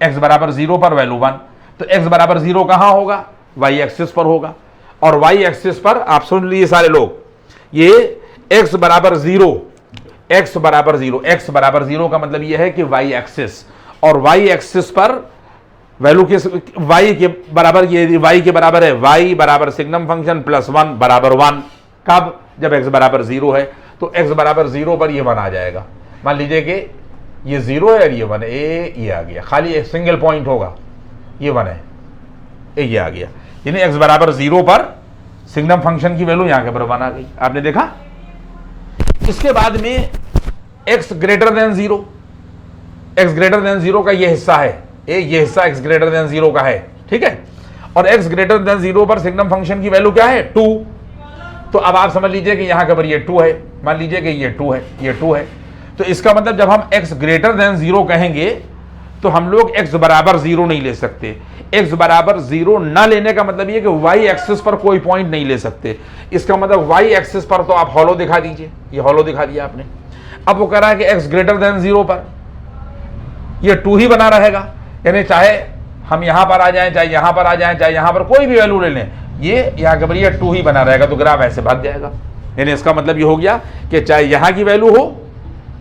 [SPEAKER 1] x बराबर 0 पर वैल्यू 1, तो x बराबर 0 कहाँ होगा, y एक्सिस पर होगा। और वाई एक्सिस पर आप सुन लिए सारे लोग, ये x बराबर जीरो, x बराबर जीरो, x बराबर जीरो का मतलब ये है कि वाई एक्सिस, और वाई एक्सिस पर वैल्यू के y के बराबर, ये y के बराबर है y बराबर सिग्नम फंक्शन प्लस 1 बराबर 1। कब? जब x बराबर जीरो है। तो x बराबर जीरो पर ये 1 आ जाएगा। मान लीजिए कि ये जीरो है और ये 1 है, ये आ गया, खाली एक सिंगल पॉइंट होगा, ये 1 है, ये आ गया, यानी x बराबर जीरो पर सिग्नम फंक्शन की वैल्यू यहां के पर 1 आ गई। आपने देखा। इसके बाद में x greater than zero, x greater than zero का ये हिस्सा है, ये हिस्सा x ग्रेटर देन जीरो का है, ठीक है। और x ग्रेटर देन जीरो पर सिग्नम फंक्शन की वैल्यू क्या है? 2। तो अब आप समझ लीजिए कि यहां के पर ये 2 है, मान लीजिए कि ये 2 है, ये 2 है। तो इसका मतलब जब हम x ग्रेटर देन जीरो कहेंगे तो हम लोग x बराबर जीरो नहीं ले सकते। x बराबर जीरो ना लेने का मतलब ये कि y एक्सिस पर कोई पॉइंट नहीं ले सकते। इसका मतलब y एक्सिस पर तो आप हॉलो दिखा दीजिए, ये हॉलो दिखा दिया आपने। अब वो कह रहा है कि x ग्रेटर देन जीरो पर ये 2 ही बना रहेगा, यानी चाहे हम यहां पर आ जाएं, चाहे यहां पर आ जाएं, चाहे यहां पर कोई भी वैल्यू ले लें, ये यहां के पर ये 2 ही बना रहेगा। तो ग्राफ ऐसे भाग जाएगा। यानी इसका मतलब ये हो गया कि चाहे यहां की वैल्यू हो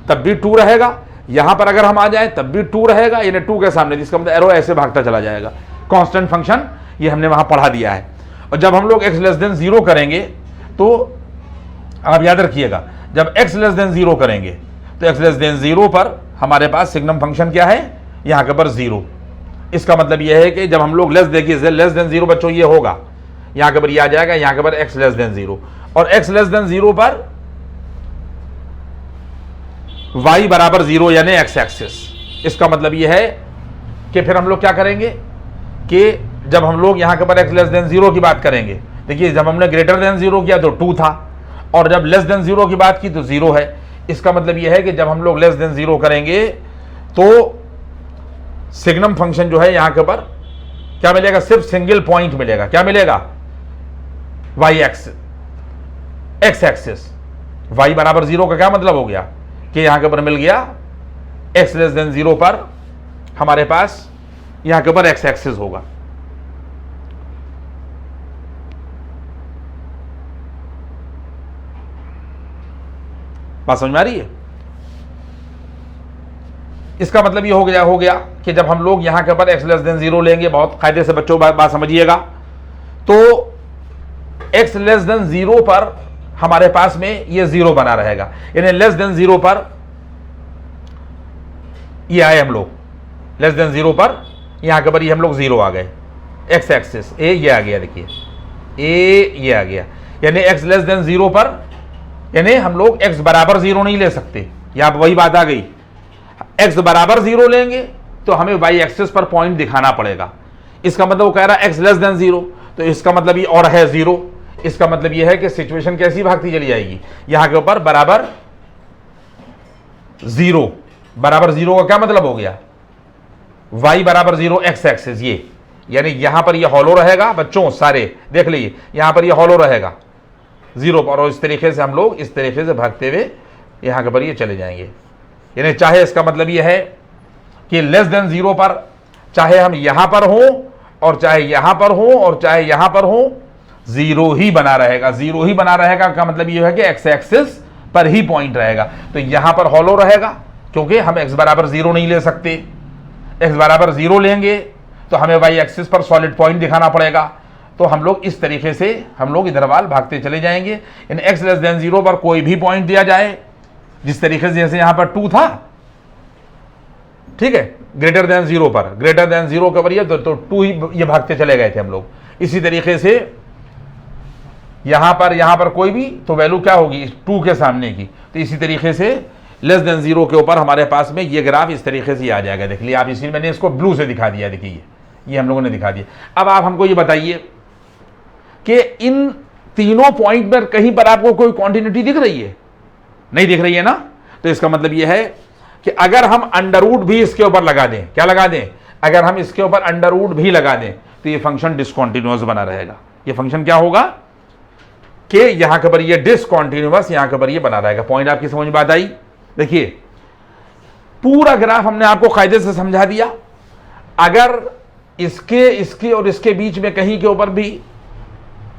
[SPEAKER 1] तब भी 2 रहेगा, यहां पर अगर हम आ जाएं तब भी 2 रहेगा, यानी 2 के सामने, जिसका मतलब एरो ऐसे भागता चला जाएगा। कांस्टेंट फंक्शन ये हमने वहां पढ़ा दिया है। और जब हम लोग x लेस देन जीरो करेंगे तो आप याद रखिएगा, जब x लेस देन जीरो करेंगे तो x लेस देन जीरो पर हमारे पास सिग्नम फंक्शन क्या है? यहां के पर जीरो। इसका मतलब यह है कि जब हम लोग देखिए लेस देन जीरो बच्चों ये होगा, यहां के पर ये आ जाएगा, यहां के पर x लेस देन जीरो, और x लेस देन जीरो पर y बराबर जीरो यानी x एक्सिस। इसका मतलब यह है कि फिर हम लोग क्या करेंगे कि जब हम लोग यहां के पर x लेस देन जीरो की बात करेंगे, देखिए जब हमने ग्रेटर देन जीरो किया तो 2 था, और जब लेस देन जीरो की बात की तो 0 है। इसका मतलब यह है कि जब हम लोग लेस देन जीरो करेंगे तो सिग्नम फंक्शन जो है यहां के पर क्या मिलेगा? सिर्फ सिंगल पॉइंट मिलेगा। क्या मिलेगा? y axis, x axis. y बराबर जीरो का क्या मतलब हो गया कि यहां के पर मिल गया x लेस देन जीरो पर हमारे पास यहां के पर x एक्सिस होगा। बात समझ में आ रही है? इसका मतलब ये हो गया कि जब हम लोग यहां के पर x लेस देन जीरो लेंगे, बहुत कायदे से बच्चों बात समझिएगा, तो x लेस देन जीरो पर हमारे पास में ये जीरो बना रहेगा, यानी लेस देन जीरो पर ये आए हम लोग, लेस देन जीरो पर यहां के पर ये हम लोग जीरो आ गए, x एक्सिस ए ये आ गया, देखिए ए ये आ गया, यानी x लेस देन जीरो पर, यानी हम लोग x बराबर जीरो नहीं ले सकते। यहां पर वही बात आ गई, x बराबर जीरो लेंगे तो हमें y एक्सिस पर पॉइंट दिखाना पड़ेगा। इसका मतलब वो कह रहा है x लेस देन जीरो, तो इसका मतलब ये और है जीरो। इसका मतलब ये है कि सिचुएशन कैसी भागती चली जाएगी, यहां के ऊपर बराबर जीरो, बराबर जीरो का क्या मतलब हो गया? y बराबर जीरो x एक्सिस, ये यानी यहां पर ये हॉलो रहेगा बच्चों, सारे देख लीजिए, यहां पर ये हॉलो रहेगा जीरो पर, और इस तरीके से हम लोग इस तरीके से भागते हुए यहां के पर ये चले जाएंगे। यानी चाहे इसका मतलब यह है कि लेस देन जीरो पर चाहे हम यहां पर हों और चाहे यहां पर हों और चाहे यहां पर हों, जीरो ही बना रहेगा। जीरो ही बना रहेगा का मतलब यह है कि x एक्सिस पर ही पॉइंट रहेगा। तो यहां पर हॉलो रहेगा क्योंकि हम x बराबर जीरो नहीं ले सकते। x बराबर जीरो लेंगे तो हमें y एक्सिस पर सॉलिड पॉइंट दिखाना पड़ेगा। तो हम लोग इस तरीके से हम लोग इधर वाल भागते चले जाएंगे। इन x लेस देन जीरो पर कोई भी पॉइंट दिया जाए, जिस तरीके से जैसे यहां पर 2 था, ठीक है, ग्रेटर देन जीरो पर, ग्रेटर देन जीरो के ऊपर तो 2 ही ये भागते चले गए थे हम लोग। इसी तरीके से यहां पर कोई भी तो वैल्यू क्या होगी 2 के सामने की। तो इसी तरीके से लेस देन जीरो के ऊपर हमारे पास में ये ग्राफ इस तरीके से आ जाएगा। देख लिया आप, इसी मैंने इसको ब्लू से दिखा दिया, देखिए ये हम लोगों ने दिखा दिया। अब आप हमको ये बताइए कि इन तीनों पॉइंट पर कहीं पर आपको कोई कॉन्टिन्यूटी दिख रही है? नहीं दिख रही है ना। तो इसका मतलब यह है कि अगर हम अंडर रूट भी इसके ऊपर लगा दें, क्या लगा दें? अगर हम इसके ऊपर अंडर रूट भी लगा दें तो ये फंक्शन डिसकंटीन्यूअस बना रहेगा। ये फंक्शन क्या होगा कि यहां के पर ये डिसकंटीन्यूअस यहां के पर ये बना रहेगा। पॉइंट आपकी समझ में बात आई? देखिए पूरा ग्राफ हमने आपको कायदे से समझा दिया। अगर इसके और इसके बीच में कहीं के ऊपर भी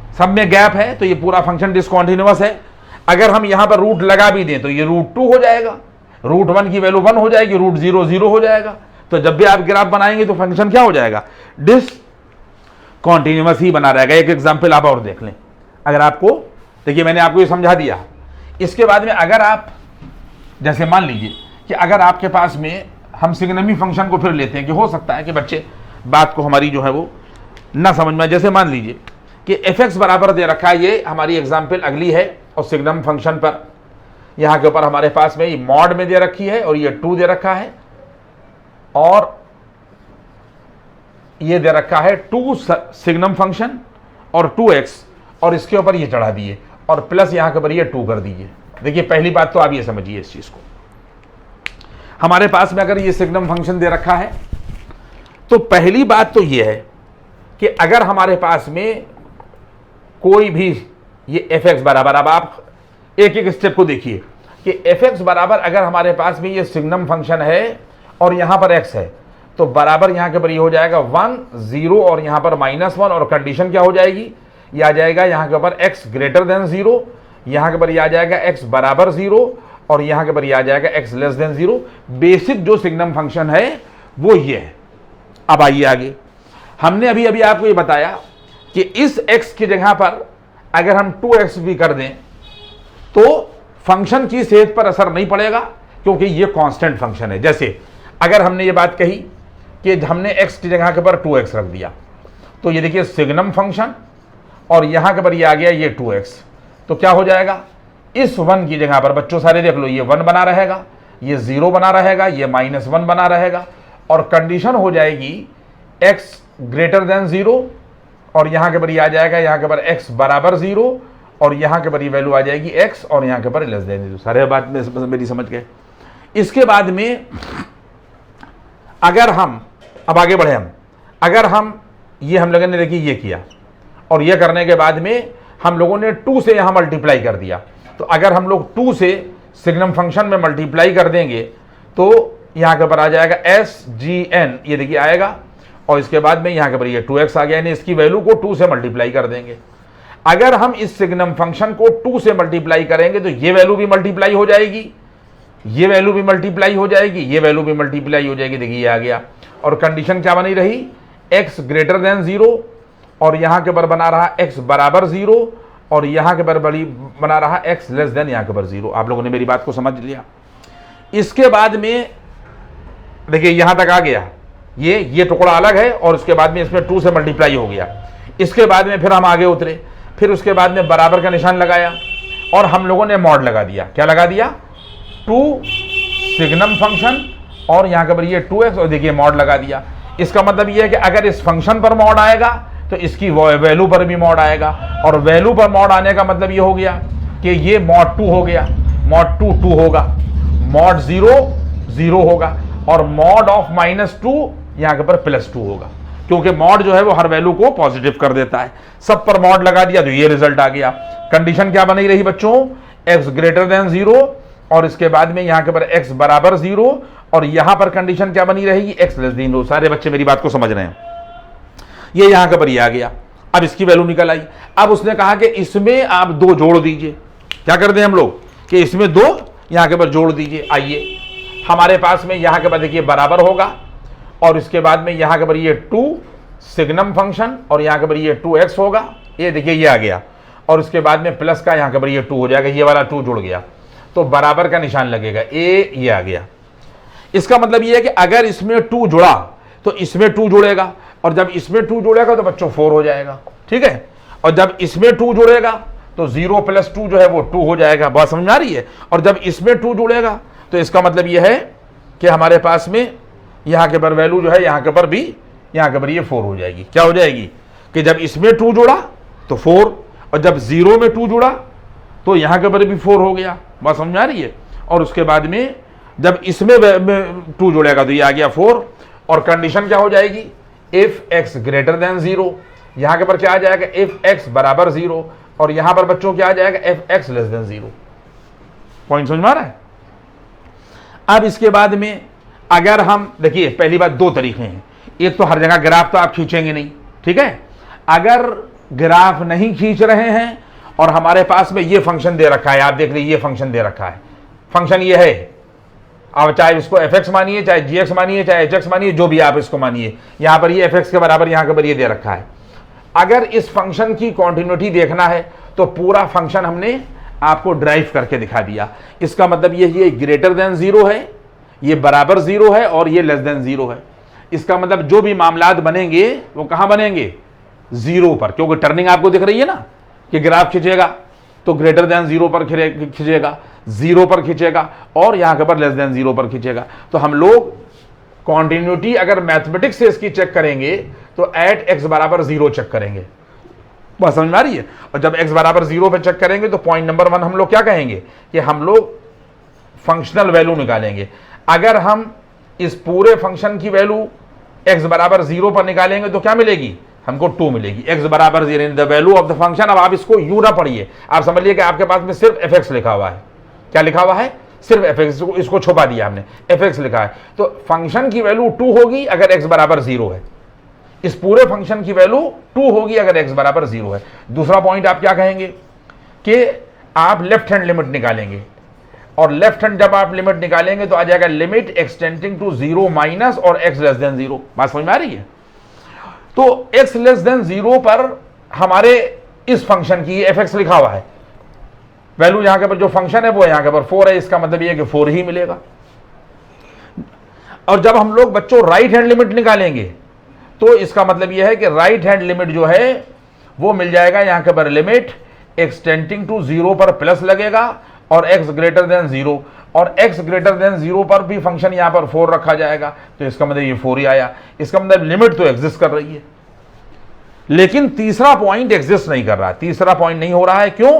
[SPEAKER 1] सब में गैप है तो ये पूरा फंक्शन डिसकंटिन्यूअस है। अगर हम यहां पर रूट लगा भी दें तो ये √2 हो जाएगा, √1 की वैल्यू 1 हो जाएगी, √0 0 हो जाएगा। तो जब भी आप ग्राफ बनाएंगे तो फंक्शन क्या हो जाएगा, डिसकंटिन्यूअस ही बना रहेगा। एक एग्जांपल आप और देख लें, अगर आपको देखिए मैंने आपको ये समझा दिया। इसके बाद में अगर आप जैसे मान लीजिए कि अगर आपके पास में हम सिग्नमी फंक्शन को फिर लेते हैं, कि हो सकता है कि बच्चे बात को हमारी जो है वो ना समझ में। जैसे मान लीजिए कि f(x) बराबर दे रखा है, ये हमारी एग्जाम्पल अगली है, और सिग्नम फंक्शन पर यहां के ऊपर हमारे पास में ये मॉड में दे रखी है और ये 2 दे रखा है, और ये दे रखा है 2 सिग्नम फंक्शन और 2x, और इसके ऊपर ये चढ़ा दिए और प्लस यहां के ऊपर ये 2 कर दीजिए। देखिए पहली बात तो आप ये समझिए इस चीज को, हमारे पास में अगर ये सिग्नम फंक्शन दे रखा है तो पहली बात तो ये है कि अगर हमारे पास में कोई भी ये f(x) बराबर, अब आप एक एक स्टेप को देखिए कि f(x) बराबर अगर हमारे पास में ये सिग्नम फंक्शन है और यहां पर x है तो बराबर यहां के पर ये हो जाएगा 1 0 और यहां पर -1, और कंडीशन क्या हो जाएगी, ये आ जाएगा यहां के ऊपर x ग्रेटर देन 0, यहां के पर ये आ जाएगा x बराबर 0, और यहां के पर ये आ जाएगा x लेस देन 0। बेसिक जो सिग्नम फंक्शन है वो ये है। अब आइए आगे, हमने अभी अभी आपको ये बताया कि इस x की जगह पर अगर हम 2x भी कर दें तो फंक्शन की सेहत पर असर नहीं पड़ेगा, क्योंकि ये कांस्टेंट फंक्शन है। जैसे अगर हमने ये बात कही कि हमने x की जगह के पर 2x रख दिया, तो ये देखिए सिग्नम फंक्शन और यहां के पर ये आ गया ये 2x, तो क्या हो जाएगा, इस 1 की जगह पर बच्चों सारे देख लो, ये 1 बना रहेगा, ये 0 बना रहेगा, ये -1 बना रहेगा, और कंडीशन हो जाएगी x ग्रेटर देन 0, और यहां के पर ये आ जाएगा यहां के पर x बराबर 0, और यहां के पर ये वैल्यू आ जाएगी x, और यहां के पर लेस देन 0। सारे बात में मेरी समझ गए। इसके बाद में अगर हम अब आगे बढ़े, अगर हम ये हम लोगों ने देखिए ये किया, और ये करने के बाद में हम लोगों ने 2 से यहां मल्टीप्लाई कर दिया, तो अगर हम लोग 2 से सिग्नम फंक्शन में मल्टीप्लाई कर देंगे तो यहां के ऊपर आ जाएगा SGN, ये देखिए आएगा, और इसके बाद में यहां के ऊपर ये 2x आ गया, यानी इसकी वैल्यू को 2 से मल्टीप्लाई कर देंगे। अगर हम इस सिग्नम फंक्शन को 2 से मल्टीप्लाई करेंगे तो ये वैल्यू भी मल्टीप्लाई हो जाएगी, ये वैल्यू भी मल्टीप्लाई हो जाएगी, ये वैल्यू भी मल्टीप्लाई हो जाएगी। देखिए ये आ गया, और कंडीशन क्या बनी रही, x ग्रेटर देन 0, और यहां के ऊपर बना रहा x बराबर 0, और यहां के ऊपर बना रहा x लेस देन यहां के ऊपर 0। आप लोगों ने मेरी बात को समझ लिया। इसके बाद में देखिए यहां तक आ गया, ये टुकड़ा अलग है, और उसके बाद में इसमें 2 से मल्टीप्लाई हो गया। इसके बाद में फिर हम आगे उतरे, फिर उसके बाद में बराबर का निशान लगाया, और हम लोगों ने मॉड लगा दिया। क्या लगा दिया, 2 सिग्नम फंक्शन और यहां के ऊपर ये 2x, और देखिए मॉड लगा दिया। इसका मतलब ये है कि अगर इस फंक्शन पर मॉड आएगा तो इसकी वैल्यू पर भी मॉड आएगा, और वैल्यू पर मॉड आने का मतलब ये हो गया कि ये mod 2 हो गया, mod 2 2 होगा, mod 0 0 होगा, और mod ऑफ -2 यहां के पर +2 होगा, क्योंकि मॉड जो है वो हर वैल्यू को पॉजिटिव कर देता है। सब पर मॉड लगा दिया तो ये रिजल्ट आ गया। कंडीशन क्या बनी रही बच्चों, x ग्रेटर देन 0, और इसके बाद में यहां के पर x बराबर 0, और यहां पर कंडीशन क्या बनी रहेगी, x लेस देन 0। सारे बच्चे मेरी बात को समझ रहे हैं। ये यहां के पर ये आ गया, अब इसकी वैल्यू निकल आई। अब उसने कहा कि इसमें आप 2 जोड़ दीजिए। क्या कर दें हम लोग कि इसमें 2 यहां के पर जोड़ दीजिए। आइए हमारे पास में यहां के पर देखिए बराबर होगा, और इसके बाद में यहां के पर ये 2 सिग्नम फंक्शन और यहां के पर ये 2x होगा, ये देखिए ये आ गया, और इसके बाद में प्लस का यहां के पर ये 2 हो जाएगा, ये वाला 2 जुड़ गया, तो बराबर का निशान लगेगा, ये आ गया। इसका मतलब ये है कि अगर इसमें 2 जुड़ा तो इसमें 2 जुड़ेगा, और जब इसमें 2 जुड़ेगा तो बच्चों 4 हो जाएगा, ठीक है। और जब इसमें 2 जुड़ेगा तो 0 + 2 जो है वो 2 हो जाएगा। बात समझ में आ रही है। और जब इसमें 2 जुड़ेगा तो इसका मतलब ये है कि हमारे पास में यहाँ के पर वैल्यू जो है यहाँ के पर भी यहाँ के पर ये 4 हो जाएगी। क्या हो जाएगी कि जब इसमें 2 जुड़ा तो 4, और जब 0 में 2 जुड़ा तो यहाँ के पर भी 4 हो गया। बात समझ में आ रही है। और उसके बाद में जब इसमें 2 जुड़ेगा तो ये आ गया 4, और कंडीशन क्या हो जाएगी, इफ x ग्रेटर देन 0, यहां के पर क्या आ जाएगा, इफ x बराबर 0, और यहां पर बच्चों क्या आ जाएगा, if x less then 0। Point समझ में आ रहा है। अब इसके बाद में अगर हम देखिए, पहली बात 2 तरीके हैं। एक तो हर जगह ग्राफ तो आप खींचेंगे नहीं, ठीक है। अगर ग्राफ नहीं खींच रहे हैं और हमारे पास में ये फंक्शन दे रखा है, आप देख लीजिए ये फंक्शन दे रखा है, फंक्शन ये है, आप चाहे इसको fx मानिए, चाहे gx मानिए, चाहे hx मानिए, जो भी आप इसको मानिए, यहां पर ये fx के बराबर यहां के ऊपर ये दे रखा है। अगर इस फंक्शन की कॉन्टिन्यूटी देखना है तो पूरा फंक्शन हमने आपको ड्राइव करके दिखा दिया। इसका मतलब ये ग्रेटर देन 0 है, ये बराबर 0 है और ये लेस देन 0 है। इसका मतलब जो भी मामलात बनेंगे वो कहां बनेंगे, 0 पर, क्योंकि टर्निंग आपको दिख रही है ना कि ग्राफ खींचेगा तो ग्रेटर देन 0 पर खींचेगा, 0 पर खींचेगा और यहां के पर लेस देन 0 पर खींचेगा। तो हम लोग कॉन्टिन्यूटी अगर मैथमेटिक्स से इसकी चेक करेंगे तो एट x बराबर 0 चेक करेंगे, बात समझ में आ रही है। और जब x बराबर 0 पे चेक करेंगे तो पॉइंट नंबर 1 हम लोग क्या कहेंगे कि हम लोग फंक्शनल वैल्यू निकालेंगे। अगर हम इस पूरे फंक्शन की वैल्यू x बराबर 0 पर निकालेंगे तो क्या मिलेगी, हमको 2 मिलेगी। x बराबर 0 the value of the function. अब आप इसको यू ना पढ़िए, आप समझिए कि आपके पास में सिर्फ fx लिखा हुआ है। क्या लिखा हुआ है, सिर्फ fx, इसको छुपा दिया हमने, fx लिखा है। तो फंक्शन की वैल्यू 2 होगी अगर x बराबर 0 है, इस पूरे फंक्शन की वैल्यू 2 होगी अगर x बराबर 0 है। दूसरा पॉइंट आप क्या कहेंगे कि आप लेफ्ट हैंड लिमिट निकालेंगे, और लेफ्ट हैंड जब आप लिमिट निकालेंगे तो आ जाएगा लिमिट एक्सटेंडिंग टू 0 माइनस और x लेस देन 0। बात समझ में आ रही है। तो x लेस देन 0 पर हमारे इस फंक्शन की fx लिखा हुआ है, वैल्यू यहां के पर जो फंक्शन है वो यहां के पर 4 है, इसका मतलब ये है कि 4 ही मिलेगा। और जब हम लोग बच्चों राइट हैंड लिमिट निकालेंगे तो इसका मतलब यह है कि राइट हैंड लिमिट जो है वो मिल जाएगा यहां के पर लिमिट एक्सटेंडिंग टू 0 पर प्लस लगेगा और x ग्रेटर देन 0, और x ग्रेटर देन 0 पर भी फंक्शन यहां पर 4 रखा जाएगा, तो इसका मतलब ये 4 ही आया। इसका मतलब लिमिट तो एग्जिस्ट कर रही है, लेकिन तीसरा पॉइंट एग्जिस्ट नहीं कर रहा। तीसरा पॉइंट नहीं हो रहा है, क्यों,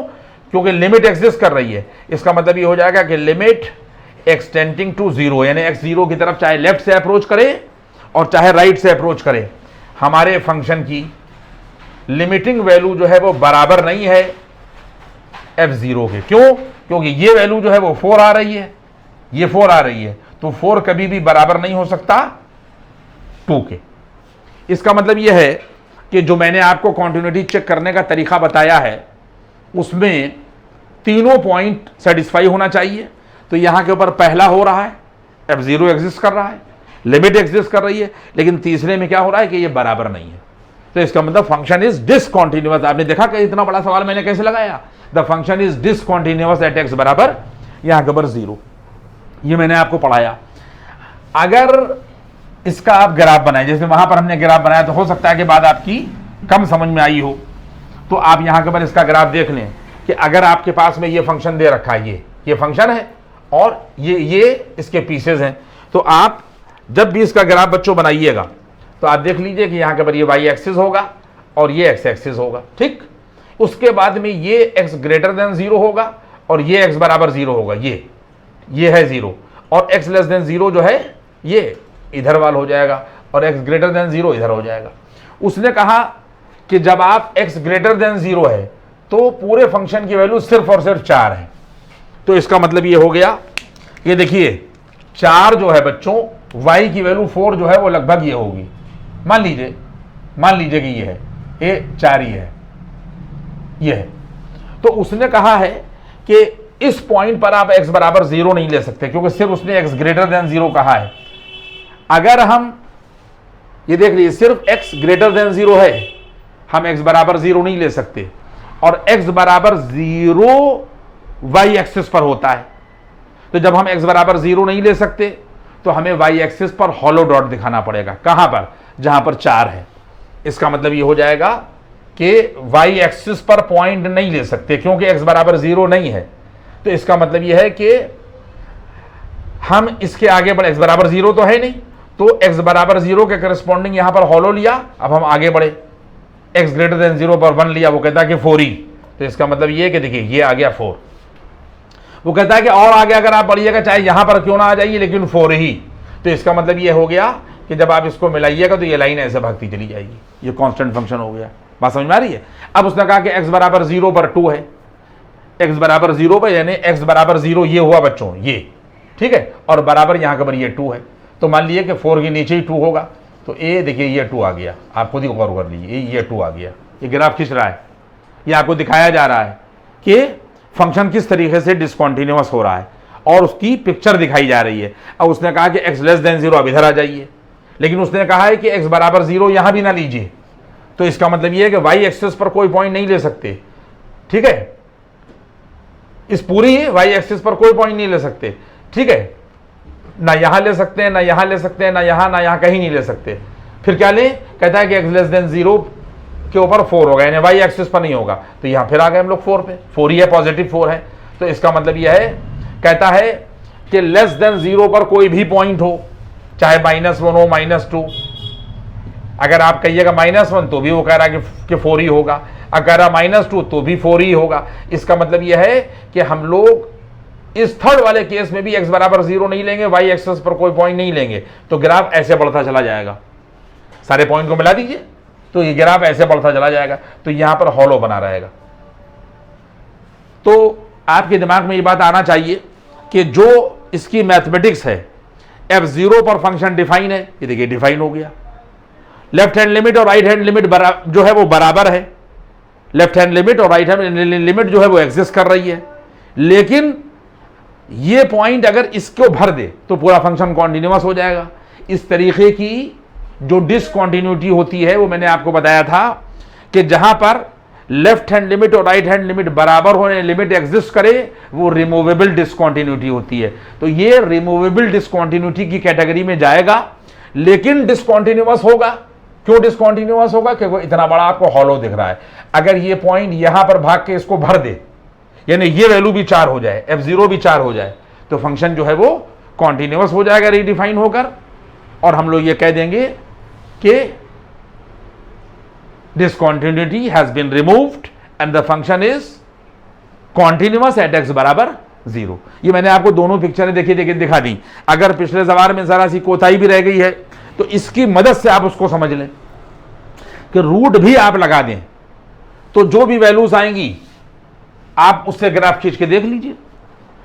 [SPEAKER 1] क्योंकि लिमिट एग्जिस्ट कर रही है। इसका मतलब ये हो जाएगा कि लिमिट एक्सटेंडिंग टू 0, यानी x 0 की तरफ चाहे लेफ्ट से अप्रोच करे और चाहे राइट से अप्रोच करे, हमारे फंक्शन की लिमिटिंग वैल्यू जो है वो बराबर नहीं है f0 के। क्यों, क्योंकि ये वैल्यू जो है वो 4 आ रही है, ये 4 आ रही है, तो 4 कभी भी बराबर नहीं हो सकता 2 के। इसका मतलब यह है कि जो मैंने आपको कॉन्टिन्यूटी चेक करने का तरीका बताया है उसमें तीनों पॉइंट सेटिस्फाई होना चाहिए। तो यहां के ऊपर पहला हो रहा है, f0 एग्जिस्ट कर रहा है, लिमिट एग्जिस्ट कर रही है, लेकिन तीसरे में क्या हो रहा है कि ये बराबर नहीं है। तो इसका मतलब फंक्शन इज डिसकंटीन्यूअस। आपने देखा कि इतना बड़ा सवाल मैंने कैसे लगाया, the function is discontinuous at x बराबर यहां के ऊपर 0, ये मैंने आपको पढ़ाया। अगर इसका आप ग्राफ बनाए, जैसे वहां पर हमने ग्राफ बनाया, तो हो सकता है कि बात आपकी कम समझ में आई हो, तो आप यहां के ऊपर इसका ग्राफ देख लें कि अगर आपके पास में ये फंक्शन दे रखा है, ये फंक्शन है और ये इसके पीसेज हैं, तो आप जब भी इसका ग्राफ बच्चों बनाइएगा तो आप देख लीजिए कि यहां के ऊपर ये y एक्सिस होगा और ये x एक्सिस होगा, ठीक। उसके बाद में ये x ग्रेटर देन 0 होगा और ये x बराबर 0 होगा, ये है 0, और x लेस देन 0 जो है ये इधर वाल हो जाएगा और x ग्रेटर देन 0 इधर हो जाएगा। उसने कहा कि जब आप x ग्रेटर देन 0 है तो पूरे फंक्शन की वैल्यू सिर्फ और सिर्फ 4 है। तो इसका मतलब ये हो गया, ये देखिए 4 जो है बच्चों, y की वैल्यू 4 जो है वो लगभग ये होगी, मान लीजिए कि ये है, ये 4 ही है, ये है। तो उसने कहा है कि इस पॉइंट पर आप x बराबर 0 नहीं ले सकते, क्योंकि सिर्फ उसने x ग्रेटर देन 0 कहा है। अगर हम ये देख लीजिए सिर्फ x ग्रेटर देन 0 है, हम x बराबर 0 नहीं ले सकते, और x बराबर 0 y एक्सिस पर होता है। तो जब हम x बराबर 0 नहीं ले सकते तो हमें y एक्सिस पर हॉलो डॉट दिखाना पड़ेगा, कहां पर, जहां पर 4 है। इसका मतलब ये हो जाएगा कि y एक्सिस पर पॉइंट नहीं ले सकते क्योंकि x बराबर 0 नहीं है। तो इसका मतलब ये है कि हम इसके आगे बढ़े, x बराबर 0 तो है नहीं, तो x बराबर 0 के करस्पॉन्डिंग यहां पर हॉलो लिया, अब हम आगे बढ़े, x ग्रेटर देन 0 पर 1 लिया, वो कहता है कि 4 ही। तो इसका मतलब ये कि देखिए ये आ गया 4, वो कहता है कि और आगे अगर आप बढ़िएगा चाहे यहां पर क्यों ना आ जाइए लेकिन 4 ही। तो इसका मतलब ये हो गया कि जब आप इसको मिलाइएगा तो ये लाइन ऐसे भागती चली जाएगी, ये कांस्टेंट फंक्शन हो गया। बात समझ में आ रही है। अब उसने कहा कि x बराबर 0 पर 2 है, x बराबर 0 पर, यानी x बराबर 0 ये हुआ बच्चों, ये ठीक है, और बराबर यहां के पर ये 2 है। तो मान लीजिए कि 4 के नीचे ही 2 होगा, तो ये देखिए ये 2 आ गया, आप खुद ही गौर कर लीजिए, ये 2 आ गया, ये ग्राफ खींच रहा है, ये आपको दिखाया जा रहा है कि फंक्शन किस तरीके से डिसकंटिन्यूअस हो रहा है और उसकी पिक्चर दिखाई जा रही है। अब उसने कहा कि x लेस देन 0 अब इधर आ जाइए, लेकिन उसने कहा है कि x बराबर 0 यहां भी ना लीजिए, तो इसका मतलब यह है कि y एक्सिस पर कोई पॉइंट नहीं ले सकते। ठीक है, इस पूरी y एक्सिस पर कोई पॉइंट नहीं ले सकते। ठीक है, ना यहां ले सकते हैं, ना यहां ले सकते हैं, ना यहां कहीं नहीं ले सकते। फिर क्या ले, कहता है कि x लेस देन 0 के ऊपर 4 होगा, यानी y एक्सिस पर नहीं होगा, तो यहां फिर आ गए हम लोग 4 पे, 4 ही है, पॉजिटिव 4 है। तो इसका मतलब यह है, कहता है कि लेस देन 0 पर कोई भी पॉइंट हो, चाहे -1 हो, -2, अगर आप कहिएगा -1 तो भी वो कह रहा है कि 4 ही होगा, अगर -2 तो भी 4 ही होगा। इसका मतलब यह है कि हम लोग इस थर्ड वाले केस में भी x बराबर 0 नहीं लेंगे, y एक्सिस पर कोई पॉइंट नहीं लेंगे, तो ग्राफ ऐसे बढ़ता चला जाएगा। सारे पॉइंट को मिला दीजिए तो ये ग्राफ ऐसे बढ़ता चला जाएगा, तो यहां पर हॉलो बना रहेगा। तो आपके दिमाग में ये बात आना चाहिए कि जो इसकी मैथमेटिक्स है, f0 पर फंक्शन डिफाइन है, ये देखिए डिफाइन हो गया। लेफ्ट हैंड लिमिट और राइट हैंड लिमिट जो है वो बराबर है, लेफ्ट हैंड लिमिट और राइट हैंड लिमिट जो है वो एग्जिस्ट कर रही है, लेकिन ये पॉइंट अगर इसको भर दे तो पूरा फंक्शन कॉन्टिन्यूअस हो जाएगा। इस तरीके की जो डिसकॉन्टिन्यूटी होती है वो मैंने आपको बताया था कि जहां पर लेफ्ट हैंड लिमिट और राइट हैंड लिमिट बराबर होने, लिमिट एग्जिस्ट करे, वो रिमूवेबल डिसकॉन्टिन्यूटी होती है। तो ये रिमूवेबल डिसकॉन्टिन्यूटी की कैटेगरी में जाएगा, लेकिन डिसकॉन्टिन्यूअस होगा। क्यों डिसकॉन्टिन्यूअस होगा? क्योंकि इतना बड़ा आपको हॉलो दिख रहा है। अगर ये पॉइंट यहां पर भाग के इसको भर दे, यानी ये वैल्यू भी 4 हो जाए, f0 भी 4 हो जाए, तो फंक्शन जो है वो कॉन्टिन्यूअस हो जाएगा रीडिफाइन होकर, और हम लोग ये कह देंगे कि discontinuity has been removed and the function is continuous at x बराबर 0। ये मैंने आपको दोनों पिक्चरें दिखा दी। अगर पिछले सवाल में जरा सी कोताही भी रह गई है तो इसकी मदद से आप उसको समझ लें कि रूट भी आप लगा दें तो जो भी वैल्यूज आएंगी आप उससे ग्राफ खींच के देख लीजिए।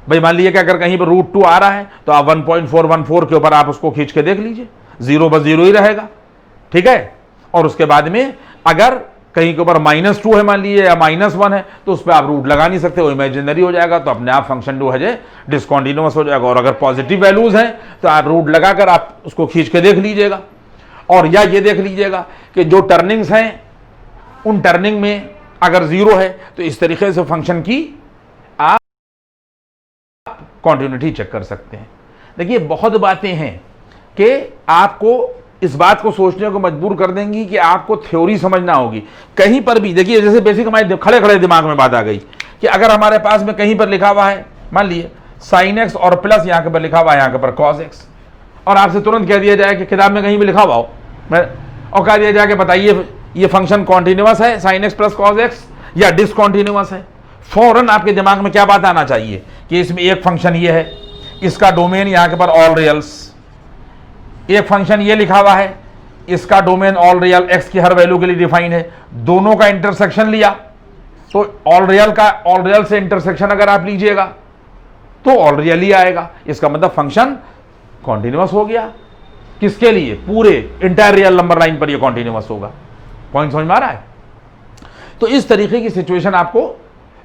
[SPEAKER 1] भाई मान लीजिए कि अगर कहीं पर √2 आ रहा है तो आप 1.414 के ऊपर आप उसको खींच के देख लीजिए, 0 बस 0 ही रहेगा। ठीक है, और उसके बाद में अगर कहीं के ऊपर -2 है मान लीजिए या -1 है तो उस पर आप रूट लगा नहीं सकते, वो इमेजिनरी हो जाएगा, तो अपने आप फंक्शन जो है डिसकंटिन्यूअस हो जाएगा। और अगर पॉजिटिव वैल्यूज हैं तो आप रूट लगाकर आप उसको खींच के देख लीजिएगा। और या ये देख लीजिएगा कि जो टर्निंग्स हैं उन टर्निंग में अगर 0 है तो इस तरीके से फंक्शन की आप कॉन्टिन्यूटी चेक कर सकते हैं। देखिए बहुत बातें हैं कि आपको इस बात को सोचने को मजबूर कर देंगी कि आपको थ्योरी समझना होगी। कहीं पर भी देखिए, जैसे बेसिक हमारे खड़े खड़े दिमाग में बात आ गई कि अगर हमारे पास में कहीं पर लिखा हुआ है, मान लिए sin x और प्लस यहाँ के पर लिखा हुआ है, यहाँ के पर cos x, और आपसे तुरंत कह दिया जाए कि किताब में कहीं भी लिखा हुआ हो, और कह दिया जाए कि बताइए ये फंक्शन कॉन्टिन्यूअस है sin x plus cos x या डिसकॉन्टिन्यूअस है, फौरन आपके दिमाग में क्या बात आना चाहिए कि इसमें एक फंक्शन ये है, इसका डोमेन यहाँ के पर ऑल रियल्स, एक फंक्शन ये लिखा हुआ है, इसका डोमेन ऑल रियल x की हर वैल्यू के लिए डिफाइन है, दोनों का इंटरसेक्शन लिया तो ऑल रियल से इंटरसेक्शन अगर आप लीजिएगा तो ऑल रियल ही आएगा। इसका मतलब फंक्शन कॉन्टिन्यूअस हो गया। किसके लिए? पूरे इंटायर रियल नंबर लाइन पर ये कॉन्टिन्यूअस होगा। पॉइंट समझ में आ रहा है? तो इस तरीके की सिचुएशन आपको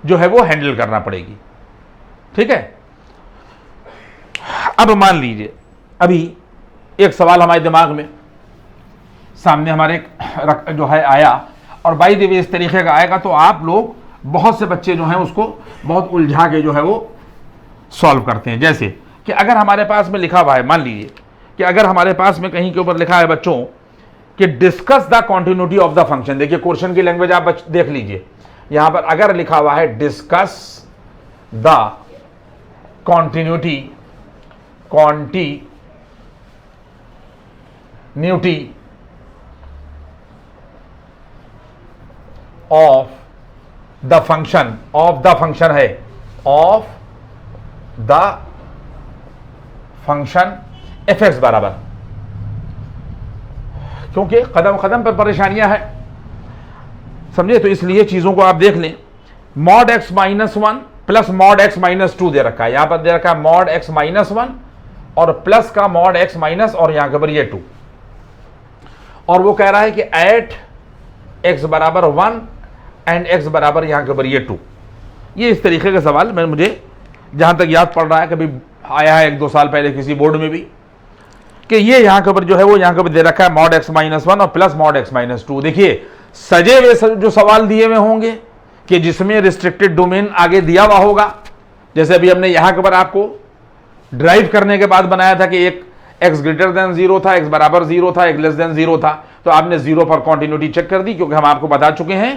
[SPEAKER 1] जो है वो हैंडल करना पड़ेगी। ठीक है, अब मान लीजिए अभी एक सवाल हमारे दिमाग में सामने हमारे जो है आया, और बाई द वे इस तरीके का आएगा तो आप लोग बहुत से बच्चे जो हैं उसको बहुत उलझा के जो है वो सॉल्व करते हैं। जैसे कि अगर हमारे पास में लिखा हुआ है, मान लीजिए कि अगर हमारे पास में कहीं के ऊपर लिखा है बच्चों कि discuss the continuity of the function. देखिए क्वेश्चन की लैंग्वेज आप देख लीजिए, यहां पर अगर लिखा हुआ है discuss the continuity of the function, of the function है, of the function f x बराबर, क्योंकि कदम कदम पर परेशानियां हैं, समझे, तो इसलिए चीजों को आप देख लें। Mod x -1 plus mod x -2 दे रखा है, यहां पर दे रखा है मॉड x -1 और प्लस का मॉड x माइनस और यहां के पर ये 2, और वो कह रहा है कि एट x बराबर 1 एंड x बराबर यहाँ के ऊपर ये 2। ये इस तरीके का सवाल मैं मुझे जहाँ तक याद पड़ रहा है कभी आया है 1-2 साल पहले किसी बोर्ड में भी, कि ये यहाँ के ऊपर जो है वो यहाँ के ऊपर दे रखा है मॉड x माइनस 1 और प्लस मॉड x माइनस 2। देखिए सजे हुए जो सवाल दिए हुए होंगे कि जिसमें रिस्ट्रिक्टेड डोमेन आगे दिया हुआ होगा, जैसे अभी हमने यहाँ के ऊपर आपको ड्राइव करने के बाद बनाया था कि एक x ग्रेटर देन 0 था, x बराबर 0 था, x लेस देन 0 था, तो आपने 0 पर कॉन्टिन्यूटी चेक कर दी, क्योंकि हम आपको बता चुके हैं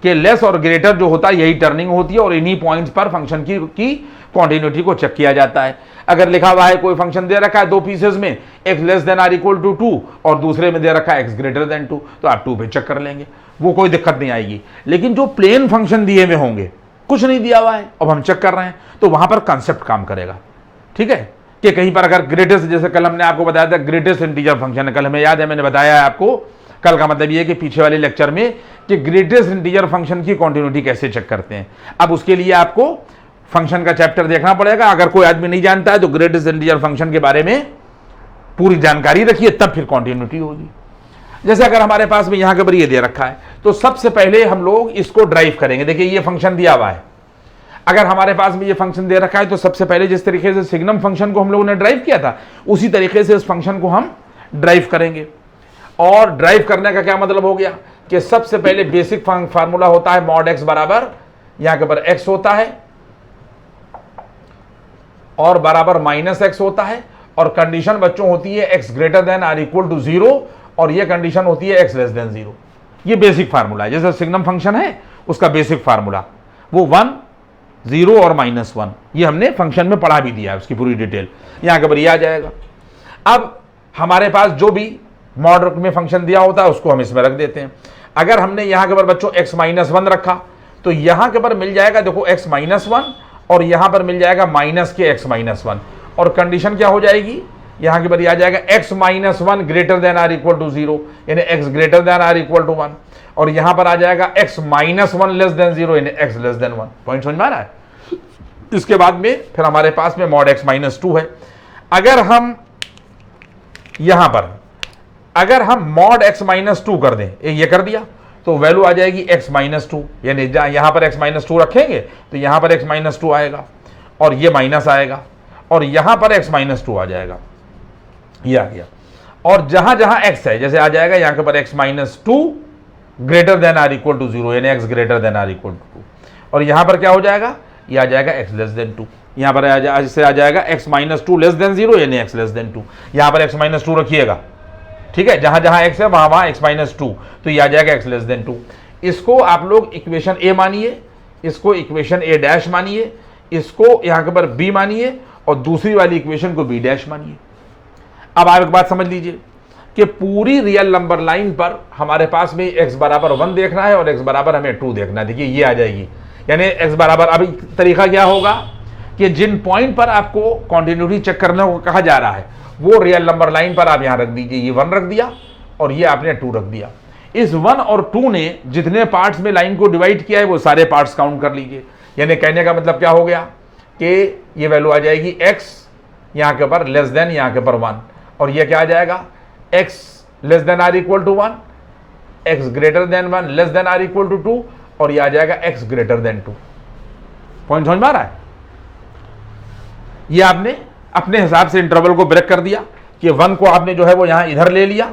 [SPEAKER 1] कि लेस और ग्रेटर जो होता है यही टर्निंग होती है और इन्हीं पॉइंट्स पर फंक्शन की कॉन्टिन्यूटी को चेक किया जाता है। अगर लिखा हुआ है कोई फंक्शन दे रखा है 2 पीसेस में, x less than or equal to 2 और दूसरे में दे रखा है x ग्रेटर देन 2, तो आप 2 पे चेक कर लेंगे, वो कोई दिक्कत नहीं आएगी। लेकिन जो प्लेन फंक्शन दिए हुए होंगे, कुछ नहीं दिया हुआ है, अब हम चेक कर रहे हैं, तो वहां पर कंसेप्ट काम करेगा। ठीक है, कि कहीं पर अगर ग्रेटेस्ट, जैसे कल हमने आपको बताया था ग्रेटेस्ट इंटीजर फंक्शन है, कल हमें याद है मैंने बताया है आपको, कल का मतलब ये है कि पीछे वाले लेक्चर में, कि ग्रेटेस्ट इंटीजर फंक्शन की कॉन्टिन्यूटी कैसे चेक करते हैं। अब उसके लिए आपको फंक्शन का चैप्टर देखना पड़ेगा। अगर कोई आदमी नहीं जानता है तो ग्रेटेस्ट इंटीजर फंक्शन के बारे में पूरी जानकारी रखिए, तब फिर कॉन्टिन्यूटी होगी। जैसे अगर हमारे पास में यहां के ऊपर ये दे रखा है, तो सबसे पहले हम लोग इसको ड्राइव करेंगे। देखिए ये फंक्शन दिया हुआ है, अगर हमारे पास में ये फंक्शन दे रखा है तो सबसे पहले जिस तरीके से सिग्नम फंक्शन को हम लोगों ने ड्राइव किया था, उसी तरीके से इस फंक्शन को हम ड्राइव करेंगे। और ड्राइव करने का क्या मतलब हो गया कि सबसे पहले बेसिक फार्मूला होता है मॉड x बराबर, यहां के ऊपर x होता है और बराबर माइनस x होता है, और कंडीशन बच्चों होती है x greater than or equal to 0 और ये कंडीशन होती है x लेस देन 0। ये बेसिक फार्मूला है, जैसे सिग्नम फंक्शन है उसका बेसिक फार्मूला, वो 1 0 और -1, ये हमने फंक्शन में पढ़ा भी दिया है, उसकी पूरी डिटेल यहां के ऊपर ये आ जाएगा। अब हमारे पास जो भी मॉड में फंक्शन दिया होता है उसको हम इसमें रख देते हैं। अगर हमने यहां के ऊपर बच्चों x -1 रखा, तो यहां के ऊपर मिल जाएगा देखो x -1 और यहां पर मिल जाएगा माइनस के x -1, और कंडीशन क्या हो जाएगी, यहां के ऊपर आ जाएगा x -1 greater than or equal to 0, यानी x greater than or equal to 1, और यहां पर आ जाएगा x -1 लेस देन 0, यानी x लेस देन 1। पॉइंट समझ में आ रहा है? इसके बाद में फिर हमारे पास में मॉड x -2 है। अगर हम यहां पर मॉड x -2 कर दें, ये कर दिया, तो वैल्यू आ जाएगी x -2, यानी यहां पर x -2 रखेंगे तो यहां पर x -2 आएगा और ये माइनस आएगा और यहां पर x -2 आ जाएगा, ये आ गया। और जहां जहां x है, जैसे आ जाएगा यहां के पर x -2 greater than or equal to 0, यानी x greater than or equal to 2, और यहां पर क्या हो जाएगा, ये आ जाएगा x लेस देन 2, यहां पर आ जाएगा x -2 लेस देन 0, यानी x लेस देन 2। यहां पर x -2 रखिएगा, ठीक है, जहां जहां x है वहां वहां x -2, तो ये आ जाएगा x लेस देन 2। इसको आप लोग इक्वेशन a मानिए, इसको इक्वेशन a डैश मानिए, इसको यहां के पर b मानिए और दूसरी वाली इक्वेशन को b डैश मानिए। अब आप एक बात समझ लीजिए कि पूरी रियल नंबर लाइन पर हमारे पास में x बराबर 1 देखना है और x बराबर हमें 2 देखना है। देखिए ये आ जाएगी, यानी x बराबर, अभी तरीका क्या होगा कि जिन पॉइंट पर आपको कॉन्टिन्यूटी चेक करने को कहा जा रहा है वो रियल नंबर लाइन पर आप यहां रख दीजिए। ये 1 रख दिया और ये आपने 2 रख दिया। इस 1 और 2 ने जितने पार्ट्स में लाइन को डिवाइड किया है वो सारे पार्ट्स काउंट कर लीजिए। यानी कहने का मतलब क्या हो गया कि ये वैल्यू आ जाएगी x यहां के ऊपर लेस देन यहां के ऊपर 1, और ये क्या आ जाएगा x less than or equal to 1, x greater than 1 less than or equal to 2, और ये आ जाएगा x ग्रेटर देन 2। पॉइंट समझ में आ रहा है? ये आपने अपने हिसाब से इंटरवल को ब्रेक कर दिया कि 1 को आपने जो है वो यहां इधर ले लिया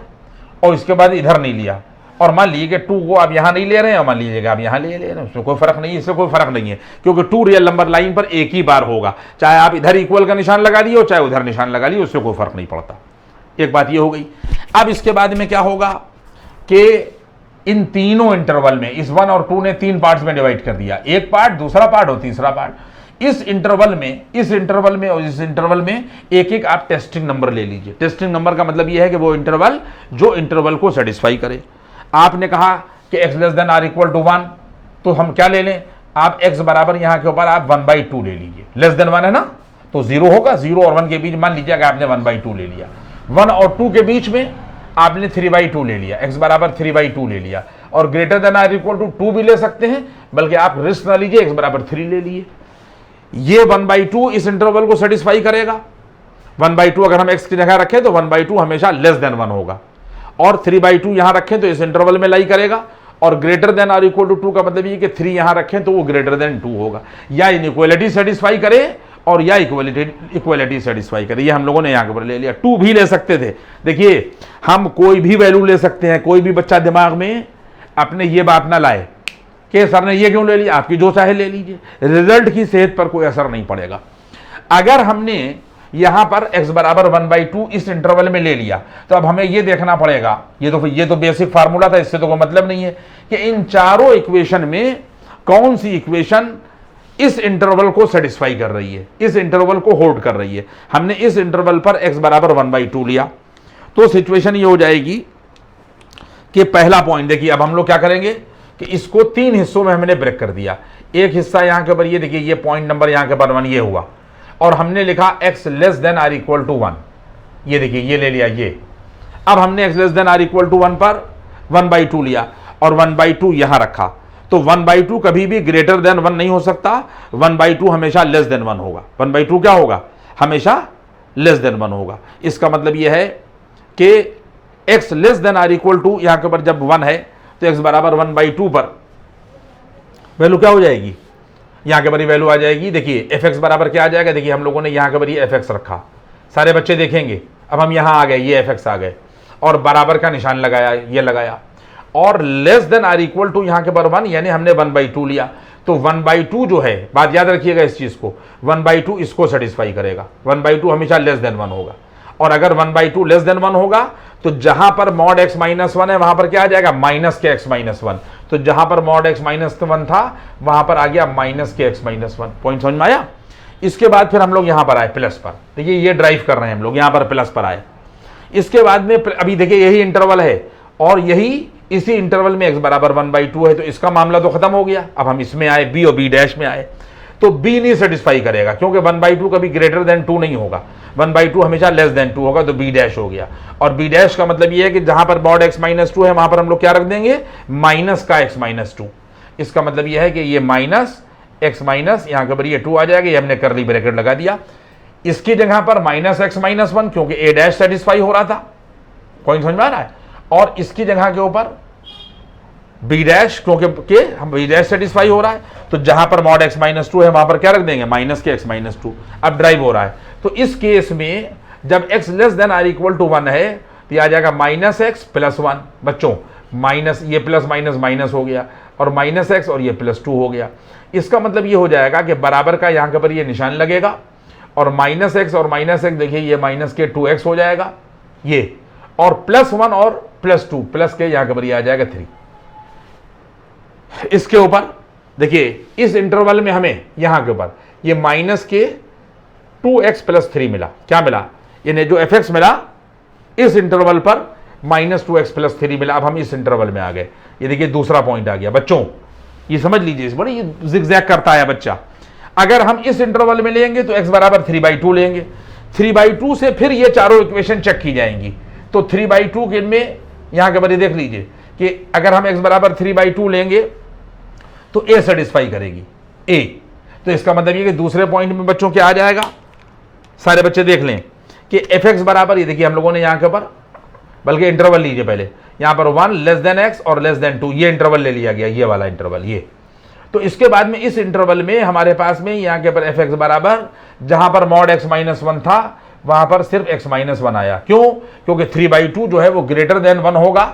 [SPEAKER 1] और इसके बाद इधर नहीं लिया, और मान लीजिए कि 2 को आप यहां नहीं ले रहे हैं और मान लीजिएगा आप यहां ले रहे हैं, उसमें कोई फर्क नहीं है, इससे कोई फर्क नहीं है, क्योंकि 2 रियल नंबर लाइन पर एक ही बार होगा, चाहे आप इधर इक्वल का निशान लगा लिए और चाहे उधर निशान लगा लिए, उससे कोई फर्क नहीं पड़ता। एक बात ये हो गई। अब इसके बाद में क्या होगा कि इन तीनों इंटरवल में इस 1 और 2 ने 3 पार्ट्स में डिवाइड कर दिया, एक पार्ट, दूसरा पार्ट और तीसरा पार्ट। इस इंटरवल में एक एक आप टेस्टिंग नंबर ले लीजिए। टेस्टिंग नंबर का मतलब यह है कि वो इंटरवल जो इंटरवल को सेटिस्फाई करे। आपने कहा कि x less than or equal to 1, तो हम क्या ले लें, आप x बराबर यहां के ऊपर आप 1/2 ले लीजिए। लेस देन 1 है ना, तो 0 होगा, 0 और 1 के बीच मान लीजिए कि आपने 1/2 ले लिया। 1 और 2 के बीच में आपने 3/2 ले लिया, x बराबर 3/2 ले लिया, और greater than or equal to 2 भी ले सकते हैं, बल्कि आप रिस्क ना लीजिए, x बराबर 3 ले लिए। ये 1/2 इस इंटरवल को सेटिस्फाई करेगा। 1/2 अगर हम x की जगह रखें तो 1/2 हमेशा लेस देन 1 होगा, और 3/2 यहां रखें तो इस इंटरवल में लाई करेगा, और ग्रेटर देन और इक्वल टू 2 का मतलब ये कि 3 यहां रखें तो वो ग्रेटर देन 2 होगा, या इनइक्वालिटी सेटिस्फाई करे और या इक्वालिटी सेटिस्फाई करे। ये हम लोगों ने यहां के ऊपर ले लिया। 2 भी ले सकते थे। देखिए हम कोई भी वैल्यू ले सकते हैं, कोई भी बच्चा दिमाग में अपने ये बात ना लाए कि सर ने ये क्यों ले लिया, आपकी जो चाहे ले लीजिए, रिजल्ट की सेहत पर कोई असर नहीं पड़ेगा। अगर हमने यहां पर x बराबर 1/2 इस इंटरवल में ले लिया तो अब हमें ये देखना पड़ेगा, ये तो बेसिक फार्मूला था, इससे तो कोई मतलब नहीं है कि इन चारों इक्वेशन में कौन सी इक्वेशन इस इंटरवल को सेटिस्फाई कर रही है, इस इंटरवल को होल्ड कर रही है। हमने इस इंटरवल पर x बराबर 1/2 लिया तो सिचुएशन ये हो जाएगी कि पहला पॉइंट देखिए, अब हम लोग क्या करेंगे कि इसको 3 हिस्सों में हमने ब्रेक कर दिया। एक हिस्सा यहां के ऊपर ये देखिए, ये पॉइंट नंबर यहां के ऊपर 1 ये हुआ, और हमने लिखा x less than or equal to 1, ये देखिए ये ले लिया ये। अब हमने x less than or equal to 1 पर 1/2 लिया और 1/2 यहां रखा, तो 1/2 कभी भी ग्रेटर देन 1 नहीं हो सकता, 1/2 हमेशा लेस देन 1 होगा। 1/2 क्या होगा, हमेशा लेस देन 1 होगा। इसका मतलब यह है कि x less than or equal to यहां के ऊपर जब 1 है तो x बराबर 1/2 पर वैल्यू क्या हो जाएगी, यहां के ऊपर वैल्यू आ जाएगी। देखिए fx बराबर क्या आ जाएगा, देखिए हम लोगों ने यहां के ऊपर ये fx रखा, सारे बच्चे देखेंगे। अब हम यहां आ गए, ये fx आ गए और बराबर का निशान लगाया, ये लगाया, और less than or equal to यहां के ऊपर 1 यानी हमने 1/2 लिया। तो 1/2 जो है, बात याद रखिएगा इस चीज को, 1/2 इसको सेटिस्फाई करेगा। 1/2 हमेशा लेस देन 1 होगा, और अगर 1/2 लेस देन 1 होगा तो जहां पर मॉड x माइनस 1 है वहां पर क्या आ जाएगा, माइनस के x माइनस 1। तो जहां पर मॉड x माइनस 1 था वहां पर आ गया माइनस के x माइनस 1। पॉइंट समझ में आया। इसके बाद फिर हम लोग यहां पर आए प्लस पर, देखिए ये ड्राइव कर रहे हैं हम लोग, यहां पर प्लस पर आए। इसके बाद में अभी देखिए यही इंटरवल है और यही इसी इंटरवल में x बराबर 1/2 है, तो इसका मामला तो खत्म हो गया। अब हम इसमें आए b और b डैश में आए, तो b नहीं सेटिस्फाई करेगा क्योंकि 1/2 कभी ग्रेटर देन 2 नहीं होगा, 1/2 हमेशा लेस देन 2 होगा, तो b डैश हो गया। और b डैश का मतलब ये है कि जहां पर मॉड x माइनस 2 है वहां पर हम लोग क्या रख देंगे, माइनस का x माइनस 2। इसका मतलब ये है कि ये माइनस x माइनस यहां के ऊपर ये 2 आ जाएगा, ये हमने करली ब्रैकेट लगा दिया। इसकी जगह पर माइनस x माइनस 1 क्योंकि a डैश सेटिस्फाई हो रहा था, पॉइंट समझ में आ रहा है। और इसकी जगह के ऊपर b डैश क्योंकि हम b डैश सेटिस्फाई हो रहा है, तो जहां पर मॉड x माइनस 2 है वहां पर क्या रख देंगे, माइनस के x माइनस 2। अब ड्राइव हो रहा है, तो इस केस में जब x less than or equal to 1 है तो आ जाएगा माइनस x प्लस 1। बच्चों माइनस, ये प्लस माइनस माइनस हो गया और माइनस x और ये प्लस 2 हो गया। इसका मतलब ये हो जाएगा कि बराबर का यहां के पर ये निशान लगेगा और माइनस x और माइनस x, देखिए ये माइनस के 2x हो जाएगा ये, और प्लस 1 और प्लस 2, प्लस के यहां के पर ये आ जाएगा 3। इसके ऊपर देखिए इस इंटरवल में हमें यहां के ऊपर ये माइनस के 2x प्लस 3 मिला। क्या मिला, यानी जो fx मिला इस इंटरवल पर माइनस 2x प्लस 3 मिला। अब हम इस इंटरवल में आ गए, ये देखिए दूसरा पॉइंट आ गया। बच्चों ये समझ लीजिए, इस बड़े ये जिगजैग करता है बच्चा। अगर हम इस इंटरवल में लेंगे तो x बराबर 3/2 लेंगे, 3/2 से फिर ये चारों इक्वेशन चेक की जाएंगी। तो 3/2 के में यहां के बारे देख लीजिए कि अगर हम x बराबर 3/2 लेंगे तो a सेटिस्फाई करेगी a। तो इसका मतलब ये कि दूसरे पॉइंट में बच्चों क्या आ जाएगा, सारे बच्चे देख लें कि fx बराबर, ये देखिए हम लोगों ने यहां के ऊपर, बल्कि इंटरवल लीजिए पहले, यहां पर 1 लेस देन x और लेस देन 2 ये इंटरवल ले लिया गया, ये वाला इंटरवल ये। तो इसके बाद में इस इंटरवल में हमारे पास में यहां के ऊपर fx बराबर जहां पर मॉड x माइनस 1 था वहां पर सिर्फ x माइनस 1 आया। क्यों, क्योंकि 3/2 जो है वो ग्रेटर देन 1 होगा,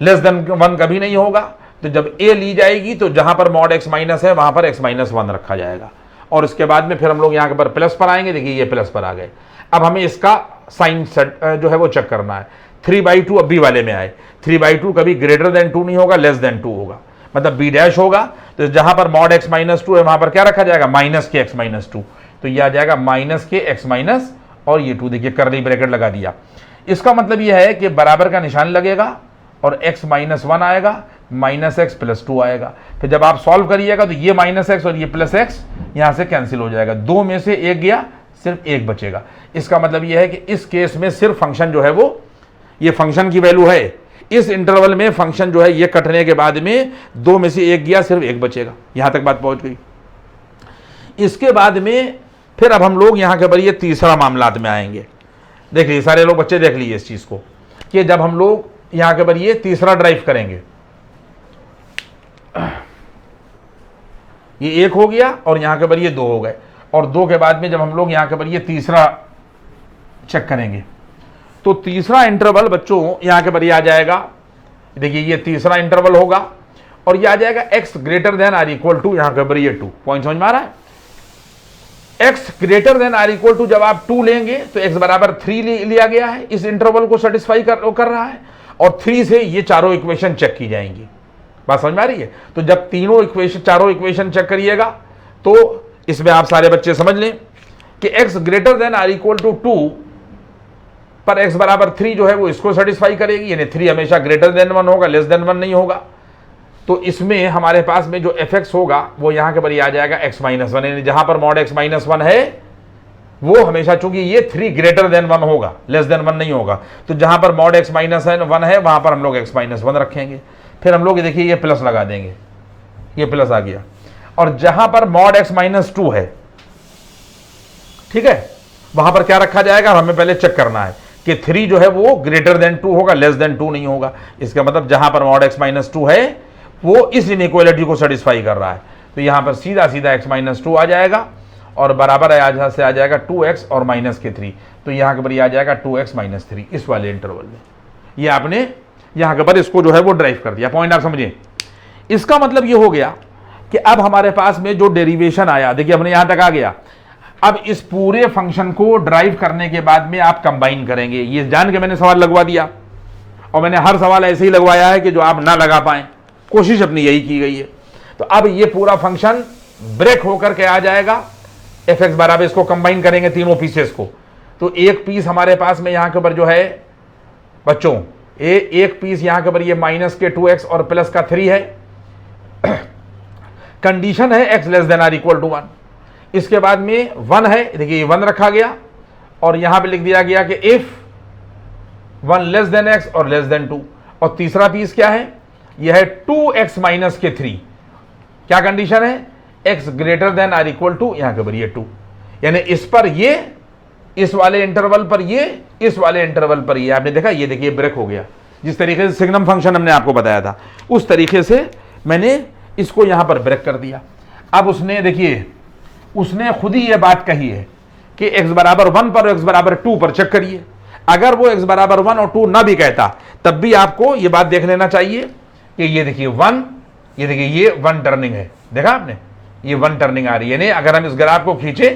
[SPEAKER 1] लेस देन 1 कभी नहीं होगा। तो जब a ली जाएगी तो जहां पर मॉड x माइनस है वहां पर x माइनस 1 रखा जाएगा। और इसके बाद में फिर हम लोग यहां के पर प्लस पर आएंगे, देखिए ये प्लस पर आ गए। अब हमें इसका साइन जो है वो चेक करना है। 3/2 अब b वाले में आए, 3/2 कभी ग्रेटर देन 2 नहीं होगा, लेस देन 2 होगा, मतलब b डैश होगा। तो जहां पर मॉड x माइनस 2 है वहां पर क्या रखा जाएगा, माइनस के x माइनस 2। तो यह आ जाएगा माइनस के x माइनस और ये 2, देखिए करली ब्रैकेट लगा दिया। इसका मतलब यह है कि बराबर का निशान लगेगा और x माइनस 1 आएगा, माइनस x प्लस 2 आएगा। फिर जब आप सॉल्व करिएगा तो ये माइनस x और ये प्लस x यहां से कैंसिल हो जाएगा, 2 में से 1 गया, सिर्फ 1 बचेगा। इसका मतलब यह है कि इस केस में सिर्फ फंक्शन जो है वो, ये फंक्शन की वैल्यू है, इस इंटरवल में फंक्शन जो है ये कटने के बाद में 2 में से 1 गया, सिर्फ 1 बचेगा। यहां तक बात पहुंच गई। इसके बाद में फिर अब हम लोग यहां के ऊपर ये तीसरा मामलात में आएंगे। देख लीजिए सारे लोग बच्चे, देख लीजिए इस चीज को कि जब हम लोग यहां के ऊपर ये तीसरा ड्राइव करेंगे, ये 1 हो गया और यहां के ऊपर ये 2 हो गए, और 2 के बाद में जब हम लोग यहां के ऊपर ये तीसरा चेक करेंगे तो तीसरा इंटरवल बच्चों यहां के ऊपर ये आ जाएगा। देखिए ये तीसरा इंटरवल होगा और ये आ जाएगा x greater than or equal to, यहां के ऊपर ये 2। पॉइंट समझ में आ रहा है? x greater than or equal to जब आप 2 लेंगे तो x बराबर 3 लिया गया है, इस इंटरवल को सेटिस्फाई कर रहा है, और 3 से ये चारों इक्वेशन चेक की जाएंगी। बात समझ में आ रही है? तो जब चारों इक्वेशन चेक करिएगा तो इसमें आप सारे बच्चे समझ लें कि x greater than or equal to 2 पर x बराबर 3 जो है वो इसको सेटिस्फाई करेगी, यानी 3 हमेशा ग्रेटर देन 1 होगा, लेस देन 1 नहीं होगा। तो इसमें हमारे पास में जो fx होगा वो यहां के ऊपर आ जाएगा x माइनस 1, यानी जहां पर मॉड x माइनस 1 है वो हमेशा, चूंकि ये 3 ग्रेटर देन 1 होगा, लेस देन 1 नहीं होगा, तो जहां पर मॉड x माइनस 1 है वहां पर हम लोग x माइनस 1 रखेंगे। फिर हम लोग ये देखिए ये प्लस लगा देंगे, ये प्लस आ गया, और जहां पर मॉड x माइनस 2 है, ठीक है, वहां पर क्या रखा जाएगा, हमें पहले चेक करना है कि 3 जो है वो ग्रेटर देन 2 होगा, लेस देन 2 नहीं होगा। इसका मतलब जहां पर मॉड x माइनस 2 है वो इस इनइक्वालिटी को सेटिस्फाई कर रहा है, तो यहां पर सीधा सीधा x माइनस 2 आ जाएगा और बराबर यहां से आ जाएगा 2x और माइनस के 3, तो यहां के ऊपर आ जाएगा 2x माइनस 3 इस वाले इंटरवल में। ये आपने यहां के ऊपर इसको जो है वो ड्राइव कर दिया। पॉइंट आप समझिए? इसका मतलब ये हो गया कि अब हमारे पास में जो डेरिवेशन आया, देखिए हमने यहां तक आ गया, अब इस पूरे फंक्शन को ड्राइव करने के बाद में आप कंबाइन करेंगे। ये जान के मैंने सवाल लगवा दिया, और मैंने हर सवाल ऐसे ही लगवाया है कि जो आप ना लगा पाए, कोशिश अपनी यही की गई है। तो अब ये पूरा फंक्शन ब्रेक होकर के आ जाएगा, fx बराबर, इसको कंबाइन करेंगे तीनों पीसेस को, तो एक पीस हमारे पास में यहां के ऊपर जो है बच्चों, एक पीस यहां के ऊपर ये माइनस के 2x और प्लस का 3 है। कंडीशन है x less than or equal to 1, इसके बाद में 1 है, देखिए ये 1 रखा गया, और यहां पे लिख दिया गया कि इफ 1 लेस देन x और लेस देन 2, और तीसरा पीस क्या है, यह है 2x माइनस के 3। क्या कंडीशन है, x greater than or equal to, यहां के ऊपर ये 2, यानी इस पर ये, इस वाले इंटरवल पर ये, इस वाले इंटरवल पर ये। आपने देखा, ये देखिए ब्रेक हो गया। जिस तरीके से सिग्नम फंक्शन हमने आपको बताया था उस तरीके से मैंने इसको यहां पर ब्रेक कर दिया। अब उसने, देखिए उसने खुद ही ये बात कही है कि x बराबर 1 पर, x बराबर 2 पर चेक करिए। अगर वो x बराबर 1 और 2 ना भी कहता तब भी आपको ये बात देख लेना चाहिए कि ये देखिए 1, ये देखिए ये 1 टर्निंग है, देखा आपने, ये 1 टर्निंग आ रही है। यानी अगर हम इस ग्राफ को खींचे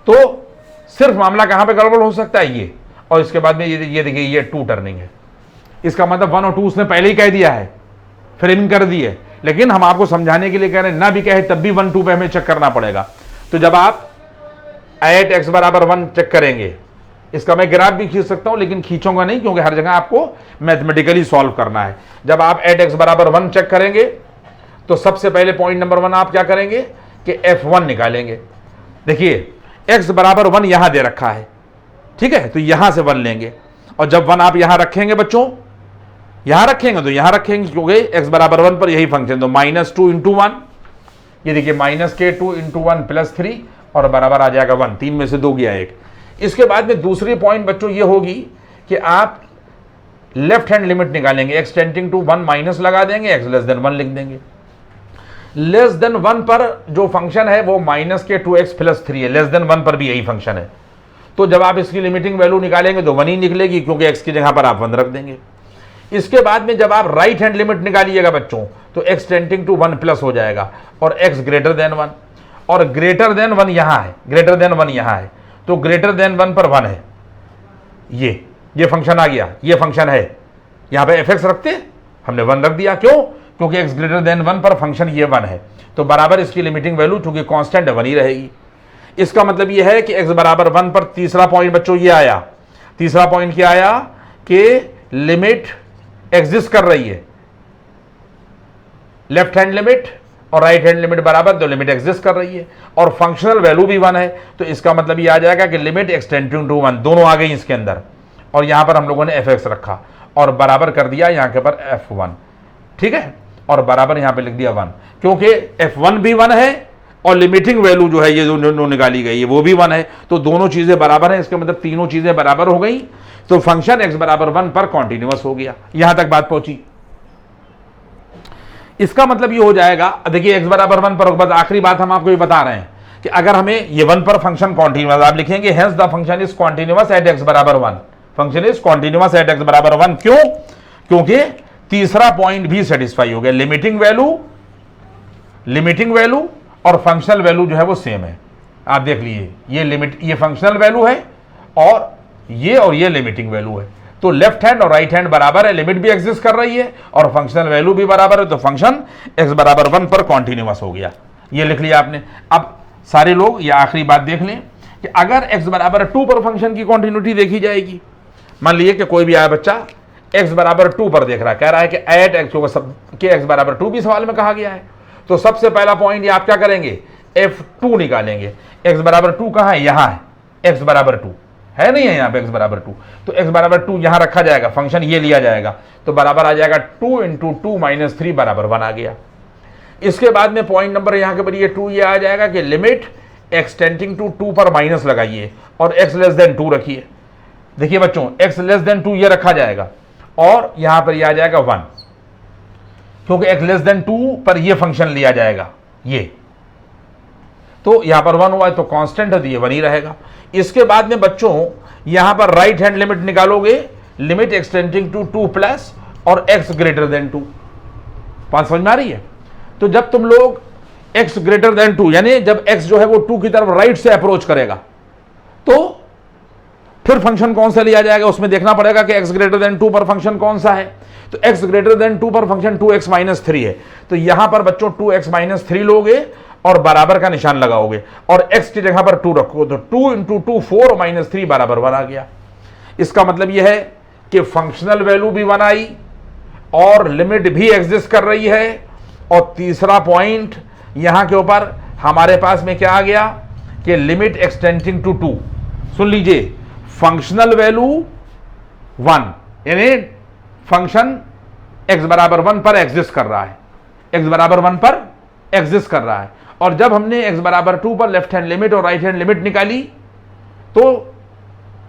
[SPEAKER 1] तो सिर्फ मामला कहां पे गड़बड़ हो सकता है, ये, और इसके बाद में ये देखिए ये 2 टर्निंग है। इसका मतलब 1 और 2 उसने पहले ही कह दिया है, फ्रेमिंग कर दी है, लेकिन हम आपको समझाने के लिए कह रहे हैं, ना भी कहे तब भी 1 2 पे हमें चेक करना पड़ेगा। तो जब आप एट x बराबर 1 चेक करेंगे, इसका मैं ग्राफ भी खींच सकता हूं लेकिन खींचूंगा नहीं, क्योंकि हर जगह आपको मैथमेटिकली सॉल्व करना है। जब आप एट x बराबर 1 चेक करेंगे तो सबसे पहले पॉइंट नंबर 1 आप क्या करेंगे कि f1 निकालेंगे। देखिए x बराबर 1 यहां दे रखा है, ठीक है, तो यहां से 1 लेंगे, और जब 1 आप यहां रखेंगे बच्चों, यहां रखेंगे तो यहां रखेंगे, क्योंकि x बराबर 1 पर यही फंक्शन, तो -2 × 1, ये देखिए -2 × 1 + 3, और बराबर आ जाएगा 1, 3 में से 2 गया 1। इसके बाद में दूसरी पॉइंट बच्चों ये होगी कि आप लेफ्ट हैंड लिमिट निकालेंगे, x टेंडिंग टू 1 माइनस लगा देंगे, x लेस देन 1 लिख देंगे। लेस देन 1 पर जो फंक्शन है वो -2x + 3 है, लेस देन 1 पर भी यही फंक्शन है। तो जब आप इसकी लिमिटिंग वैल्यू निकालेंगे तो 1 ही निकलेगी, क्योंकि x की जगह पर आप 1 रख देंगे। इसके बाद में जब आप राइट हैंड लिमिट निकालिएगा बच्चों तो x टेंडिंग टू 1 प्लस हो जाएगा, और x ग्रेटर देन 1, और ग्रेटर देन 1 यहां है, ग्रेटर देन 1 यहां है, तो ग्रेटर देन 1 पर 1 है, ये फंक्शन आ गया, ये फंक्शन है। यहां पे fx रखते, हमने 1 रख दिया, क्यों, क्योंकि x ग्रेटर देन 1 पर फंक्शन ये 1 है, तो बराबर इसकी लिमिटिंग वैल्यू चूंकि कांस्टेंट है 1 ही रहेगी। इसका मतलब ये है कि x बराबर 1 पर तीसरा पॉइंट बच्चों ये आया, तीसरा पॉइंट क्या आया कि लिमिट एग्जिस्ट कर रही है, लेफ्ट हैंड लिमिट और राइट हैंड लिमिट बराबर, तो लिमिट एग्जिस्ट कर रही है, और फंक्शनल वैल्यू भी 1 है, तो इसका मतलब ये आ जाएगा कि लिमिट x टेंडिंग टू 1 दोनों आ गई इसके अंदर, और यहां पर हम लोगों ने fx रखा और बराबर कर दिया यहां के पर f1, ठीक है, और बराबर यहां पे लिख दिया 1, क्योंकि f1 भी 1 है और लिमिटिंग वैल्यू जो है ये जो निकाली गई है वो भी 1 है, तो दोनों चीजें बराबर हैं। इसका मतलब तीनों चीजें बराबर हो गई, तो फंक्शन x बराबर 1 पर कॉन्टिन्यूअस हो गया। यहां तक बात पहुंची। इसका मतलब ये हो जाएगा, देखिए x बराबर 1 पर, बस आखिरी बात हम आपको ये बता रहे हैं कि अगर हमें ये 1 पर फंक्शन कॉन्टिन्यूअस, आप लिखेंगे hence the function is continuous at x बराबर 1, function is continuous at x बराबर 1। क्यों? क्योंकि तीसरा पॉइंट भी सेटिस्फाई हो गया, लिमिटिंग वैल्यू और फंक्शनल वैल्यू जो है वो सेम है। आप देख लीजिए, ये फंक्शनल वैल्यू है और ये लिमिटिंग वैल्यू है, तो लेफ्ट हैंड और राइट हैंड बराबर है, लिमिट भी एग्जिस्ट कर रही है और फंक्शनल वैल्यू भी बराबर है, तो फंक्शन x बराबर 1 पर कॉन्टिन्यूअस हो गया। ये लिख लिया आपने। अब सारे लोग ये आखिरी बात देख लें कि अगर x बराबर 2 पर फंक्शन की कॉन्टिन्यूटी देखी जाएगी, मान लीजिए कि कोई भी आया बच्चा x बराबर 2 पर देख रहा है, कह रहा है कि एट x बराबर 2 भी सवाल में कहा गया है, तो सबसे पहला पॉइंट ये आप क्या करेंगे, f2 निकालेंगे। x बराबर 2 कहाँ है? यहाँ है, x बराबर 2 है, नहीं है यहाँ पे x बराबर 2, तो x बराबर 2 यहाँ रखा जाएगा, फंक्शन ये लिया जाएगा, तो बराबर आ जाएगा 2 × 2 - 3 बराबर 1 आ गया। इसके बाद में पॉइंट नंबर यहाँ के पर ये 2 ये आ जाएगा कि लिमिट x टेंडिंग टू 2 पर माइनस लगाइए और x लेस देन 2 रखिए। देखिए बच्चों, x लेस देन 2 ये रखा जाएगा और यहाँ पर ये आ जाएगा 1, क्योंकि x लेस देन 2 पर ये फंक्शन लिया जाएगा, ये तो यहाँ पर 1 हुआ है तो कांस्टेंट है, तो ये 1 ही रहेगा। इसके बाद में बच्चों यहाँ पर राइट हैंड लिमिट निकालोगे, limit x tending to 2 plus और x ग्रेटर देन 2। बात समझ में आ रही है? तो जब तुम लोग x ग्रेटर देन 2, यानी जब x जो है वो 2 की तरफ राइट से अप्रोच करेगा, तो फिर फंक्शन कौन सा लिया जाएगा, उसमें देखना पड़ेगा कि x ग्रेटर देन 2 पर फंक्शन कौन सा है। तो x ग्रेटर देन 2 पर फंक्शन 2x - 3 है, तो यहां पर बच्चों 2x - 3 लोगे और बराबर का निशान लगाओगे और x की जगह पर 2 रखो, तो 2 × 2 4 - 3 बराबर 1 आ गया। इसका मतलब यह है कि फंक्शनल वैल्यू भी 1 आई और लिमिट भी एग्जिस्ट कर रही है, और तीसरा पॉइंट यहां के ऊपर हमारे पास में क्या आ गया कि लिमिट x टेंडिंग टू 2, सुन लीजिए, फंक्शनल वैल्यू 1, यानी फंक्शन x बराबर 1 पर एग्जिस्ट कर रहा है, x बराबर 1 पर एग्जिस्ट कर रहा है, और जब हमने x बराबर 2 पर लेफ्ट हैंड लिमिट और राइट हैंड लिमिट निकाली तो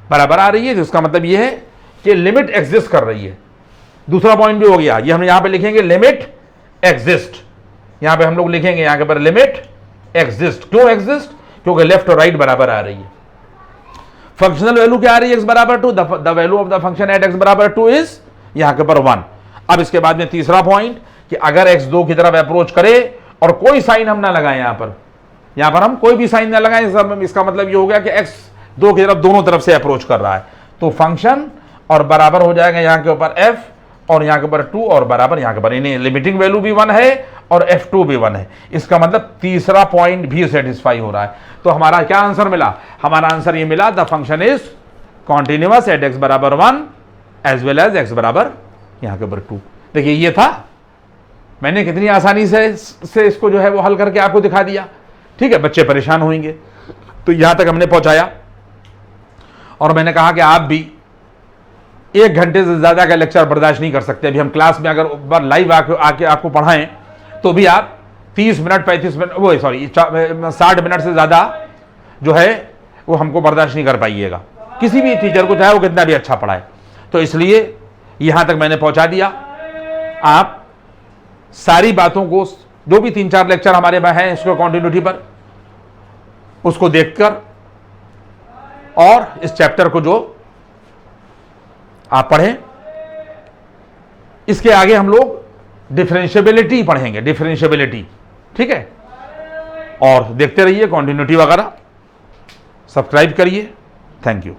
[SPEAKER 1] बराबर आ रही है, तो इसका मतलब यह है कि लिमिट एग्जिस्ट कर रही है। दूसरा पॉइंट भी हो गया, ये हम यहां पे लिखेंगे लिमिट एग्जिस्ट, यहां पे हम लोग लिखेंगे यहां के पर लिमिट एग्जिस्ट। क्यों एग्जिस्ट? क्योंकि लेफ्ट और राइट बराबर आ रही है। फंक्शनल वैल्यू क्या आ रही है, x बराबर 2, the value of the function at x बराबर 2 इज यहां के पर 1। अब इसके बाद में तीसरा पॉइंट कि अगर x 2 की तरफ अप्रोच करे और कोई साइन हम ना लगाएं, यहां पर हम कोई भी साइन ना लगाएं, इसका मतलब ये हो गया कि x 2 की तरफ दोनों तरफ से अप्रोच कर रहा है, तो फंक्शन और बराबर हो जाएगा यहां के ऊपर f और यहां के ऊपर 2 और बराबर यहां के ऊपर, इन्हें लिमिटिंग वैल्यू भी 1 है और f2 भी 1 है। इसका मतलब तीसरा पॉइंट भी सेटिस्फाई हो रहा है। तो हमारा क्या आंसर मिला? हमारा आंसर ये मिला, the function is continuous at x बराबर 1 एज वेल एज x बराबर यहां के ऊपर 2। देखिए ये था, मैंने कितनी आसानी से इसको जो है वो हल करके आपको दिखा दिया। ठीक है, बच्चे परेशान होंगे, तो यहां तक हमने पहुंचाया और मैंने कहा कि आप भी 1 घंटे से ज्यादा का लेक्चर बर्दाश्त नहीं कर सकते। अभी हम क्लास में अगर बार लाइव आके आपको पढ़ाएं तो भी आप 30 मिनट 35 मिनट 60 मिनट से ज्यादा जो है वो हमको बर्दाश्त नहीं कर पाइएगा, किसी भी टीचर को, चाहे वो कितना भी अच्छा पढ़ाए। तो इसलिए यहां तक मैंने पहुंचा दिया। आप सारी बातों को, जो भी 3-4 लेक्चर हमारे में हैं इसको कॉन्टिन्यूटी पर, उसको देखकर और इस चैप्टर को जो आप पढ़ें, इसके आगे हम लोग डिफरेंशिएबिलिटी पढ़ेंगे, डिफरेंशिएबिलिटी। ठीक है, और देखते रहिए कॉन्टिन्यूटी वगैरह, सब्सक्राइब करिए। Thank you.